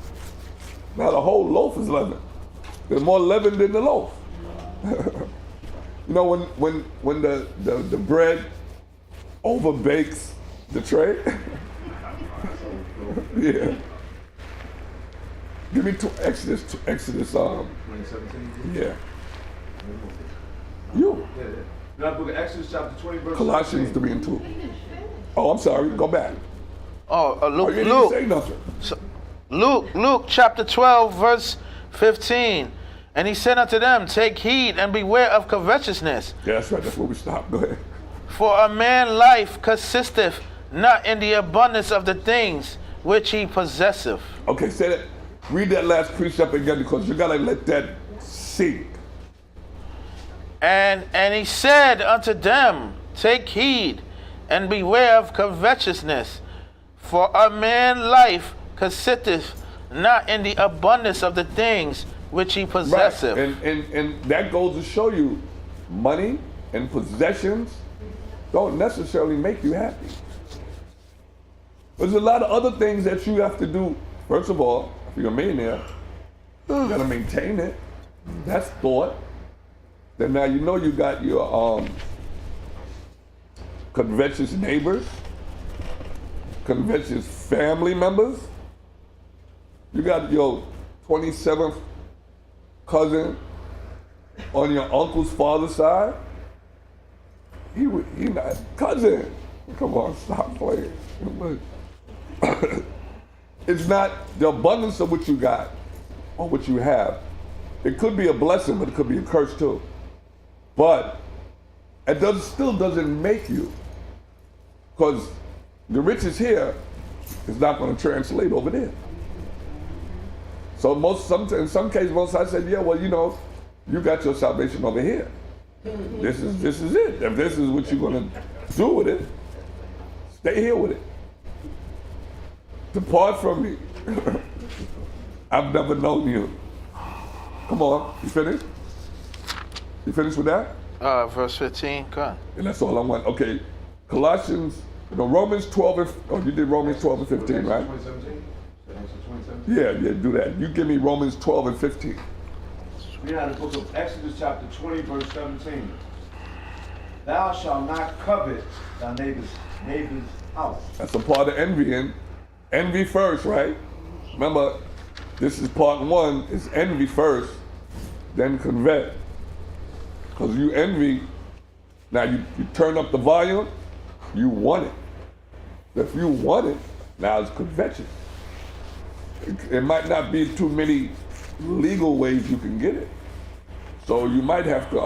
Now the whole loaf is leavened. There's more leaven than the loaf. You know when the bread overbakes the tray? Yeah. Give me Exodus 2017. Yeah. You. Yeah. Now, book of Exodus chapter 20, verse Colossians 17. 3 and 2. Oh, I'm sorry. Go back. Luke, you didn't say nothing. Luke chapter 12, verse 15. And he said unto them, take heed and beware of covetousness. Yeah, that's right. That's where we stop. Go ahead. For a man's life consisteth not in the abundance of the things which he possesseth. Okay, say that. Read that last precept again, because you gotta let that sink. And he said unto them, take heed and beware of covetousness, for a man's life consisteth not in the abundance of the things which he possesseth. Right. And that goes to show you, money and possessions don't necessarily make you happy. There's a lot of other things that you have to do. First of all, if you're a millionaire, you gotta maintain it. That's thought. then now you know you got your covetous neighbors, covetous family members. You got your 27th cousin on your uncle's father's side. He not cousin. Come on, stop playing. It's not the abundance of what you got or what you have. It could be a blessing, but it could be a curse too. But it still doesn't make you, because the riches here is not going to translate over there. So in some cases, most I said, yeah, well, you know, you got your salvation over here. This is it. If this is what you're going to do with it, stay here with it. Depart from me. I've never known you. Come on, you finished? You finished with that? Verse 15, come. And that's all I want. Okay, Colossians, Romans 12 and, you did Romans 12 and 15, right? 2017? Yeah, do that. You give me Romans 12 and 15. We are in the book of Exodus chapter 20, verse 17. Thou shalt not covet thy neighbor's house. That's a part of envying. Envy first, right? Remember, this is part one, is envy first, then covet. Because you envy, now you turn up the volume, you want it. If you want it, now it's coveting. It might not be too many legal ways you can get it. So you might have to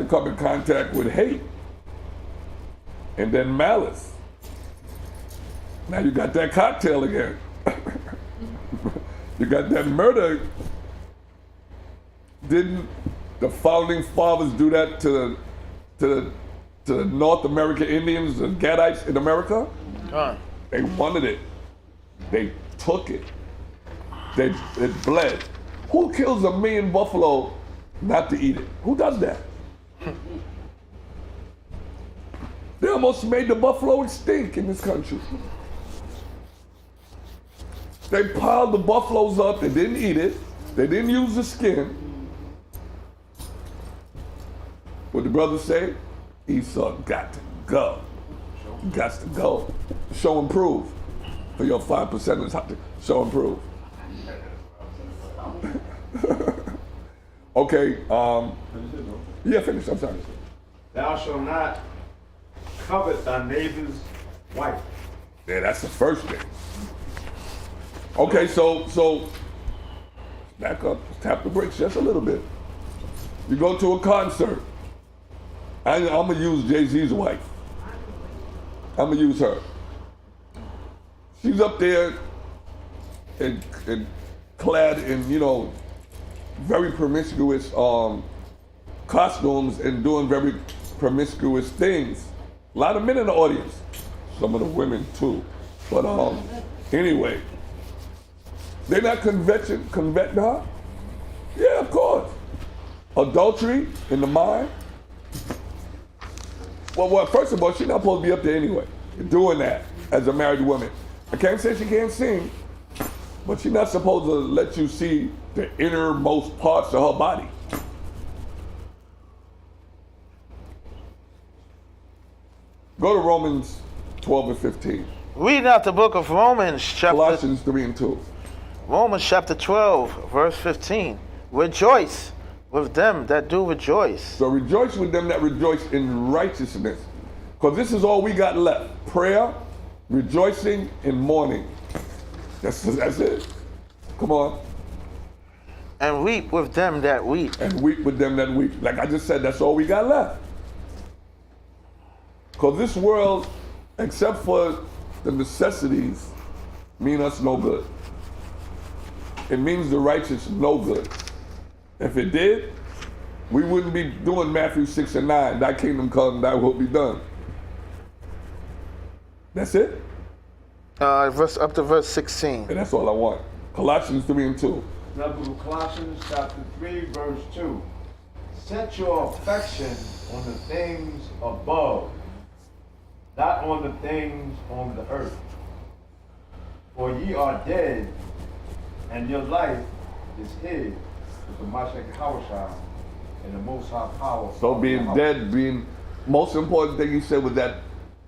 come in contact with hate and then malice. Now you got that cocktail again. You got that murder. Didn't the founding fathers do that to the North American Indians, the Gadites in America? They wanted it. They took it. It bled. Who kills a million buffalo not to eat it? Who does that? They almost made the buffalo extinct in this country. They piled the buffaloes up. They didn't eat it. They didn't use the skin. What the brothers say? Esau got to go. Got to go. Show and prove. For your 5%ers have to show and prove. Okay. Yeah, finish. I'm sorry. Thou shalt not covet thy neighbor's wife. Yeah, that's the first thing. Okay, so back up, tap the brakes just a little bit. You go to a concert. I'm gonna use Jay-Z's wife. I'm gonna use her. She's up there and clad in, very promiscuous costumes and doing very promiscuous things. A lot of men in the audience. Some of the women too. But anyway, they're not convetting her? Yeah, of course. Adultery in the mind. Well, first of all, she's not supposed to be up there anyway, doing that as a married woman. I can't say she can't sing, but she's not supposed to let you see the innermost parts of her body. Go to Romans 12 and 15. Read out the book of Romans, Colossians 3 and 2. Romans chapter 12, verse 15. Rejoice with them that do rejoice. So rejoice with them that rejoice in righteousness. Because this is all we got left. Prayer, rejoicing, and mourning. That's it. Come on. And weep with them that weep. And weep with them that weep. Like I just said, that's all we got left. Because this world, except for the necessities, mean us no good. It means the righteous no good. If it did, we wouldn't be doing Matthew 6 and 9. Thy kingdom come, thy will be done. That's it? Up to verse 16. And that's all I want. Colossians 3 and 2. Now, book of Colossians chapter 3, verse 2. Set your affection on the things above, not on the things on the earth. For ye are dead, and your life is hid with the Mashiach Hawashai and the Most High power. So being dead, being most important thing he said was that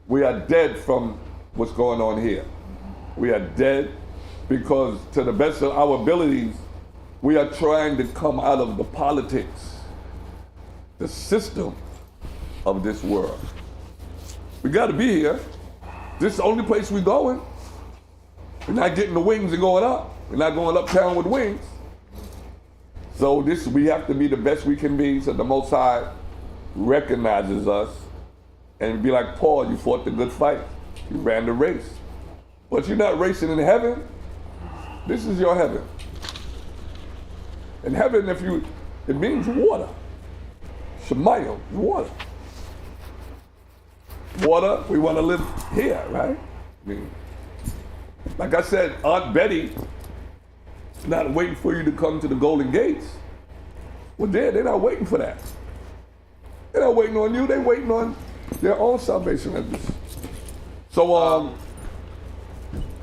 we are dead from what's going on here. We are dead because to the best of our abilities, we are trying to come out of the politics, the system of this world. We got to be here. This is the only place we're going. We're not getting the wings and going up. We're not going uptown with wings. So we have to be the best we can be so the Most High recognizes us and be like, Paul, you fought the good fight. You ran the race. But you're not racing in heaven. This is your heaven. In heaven, it means water. Shemayim, water. Water, we want to live here, right? I mean, like I said, Aunt Betty not waiting for you to come to the Golden Gates. Well, they're not waiting for that. They're not waiting on you. They're waiting on their own salvation. So,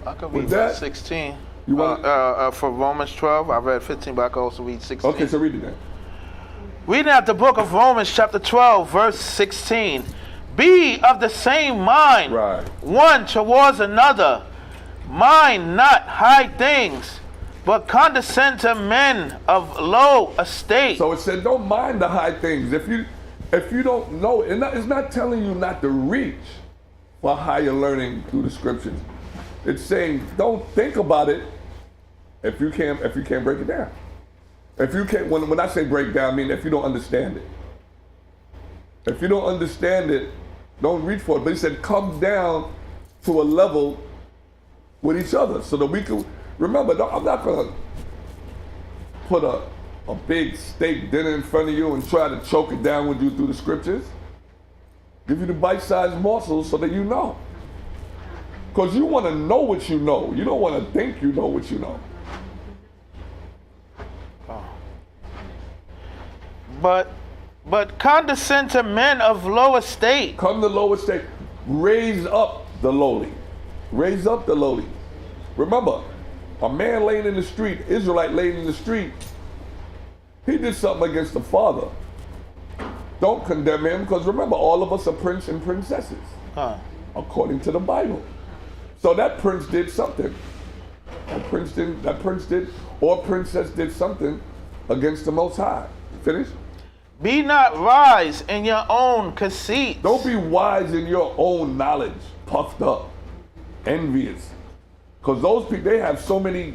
I could read with that, 16. You want for Romans 12, I read 15, but I could also read 16. Okay, so read it then. Reading out the book of Romans, chapter 12, verse 16. Be of the same mind, Right. one towards another. Mind not high things, but condescend to men of low estate. So it said, don't mind the high things. If you don't know, it's not telling you not to reach for higher learning through the scriptures. It's saying, don't think about it if you can't break it down. If you can't, when I say break down, I mean if you don't understand it. If you don't understand it, don't reach for it. But he said, come down to a level with each other so that we can, remember, I'm not gonna put a big steak dinner in front of you and try to choke it down with you through the scriptures. Give you the bite-sized morsels so that you know. Because you want to know what you know. You don't want to think you know what you know. But condescend to men of low estate. Come to low estate. Raise up the lowly. Raise up the lowly. Remember, a man laying in the street, Israelite laying in the street, he did something against the father. Don't condemn him, because remember, all of us are prince and princesses, according to the Bible. So that prince did something. That prince did, or princess did something against the Most High. Finish? Be not wise in your own conceit. Don't be wise in your own knowledge, puffed up, envious. Because those people, they have so many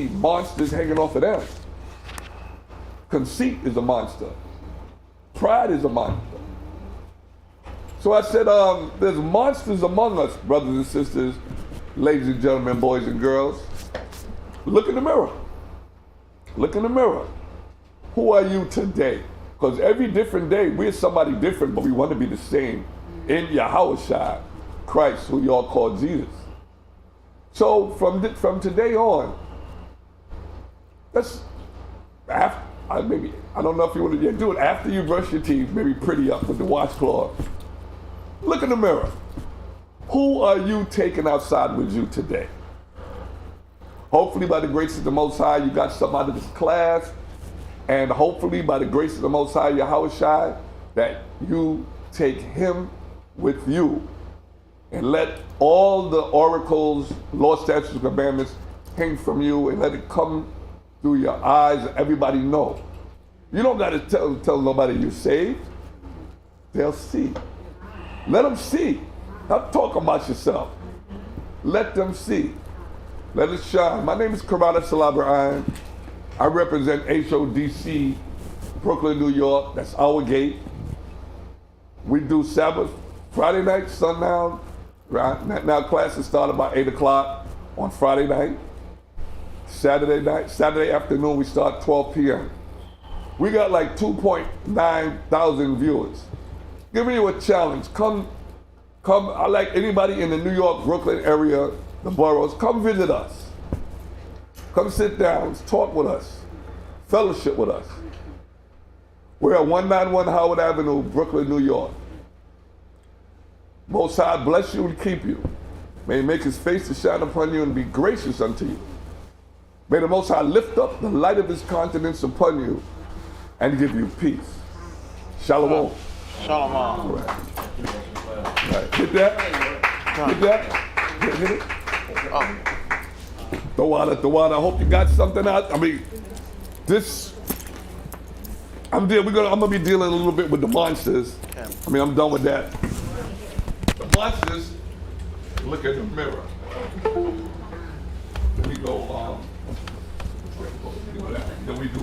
monsters hanging off of them. Conceit is a monster. Pride is a monster. So I said, there's monsters among us, brothers and sisters, ladies and gentlemen, boys and girls. Look in the mirror. Look in the mirror. Who are you today? Because every different day, we're somebody different, but we want to be the same in Yahushua, Christ, who y'all call Jesus. So from today on, I don't know if you want to do it after you brush your teeth, maybe pretty up with the washcloth. Look in the mirror. Who are you taking outside with you today? Hopefully by the grace of the Most High, you got something out of this class. And hopefully by the grace of the Most High, Yahushua, that you take him with you and let all the oracles, law, statutes, and commandments hang from you and let it come through your eyes and everybody know. You don't got to tell nobody you're saved. They'll see. Let them see. Not talk about yourself. Let them see. Let it shine. My name is Carnal. I represent HODC, Brooklyn, New York. That's our gate. We do Sabbath Friday night, sundown. Right now classes start about 8 o'clock on Friday night. Saturday afternoon, we start 12 p.m. We got like 2.9 thousand viewers. Giving you a challenge. Come, I like anybody in the New York, Brooklyn area, the boroughs, come visit us. Come sit down, talk with us, fellowship with us. We're at 191 Howard Avenue, Brooklyn, New York. Most High bless you and keep you. May he make his face to shine upon you and be gracious unto you. May the Most High lift up the light of his countenance upon you and give you peace. Shalom. Shalom. All right. Hit that. Hit that. Hit it. Oh, The water. I hope you got something out. I mean, this. I'm gonna be dealing a little bit with the monsters. I mean, I'm done with that. The monsters. Look at the mirror. Then we go. Then we do.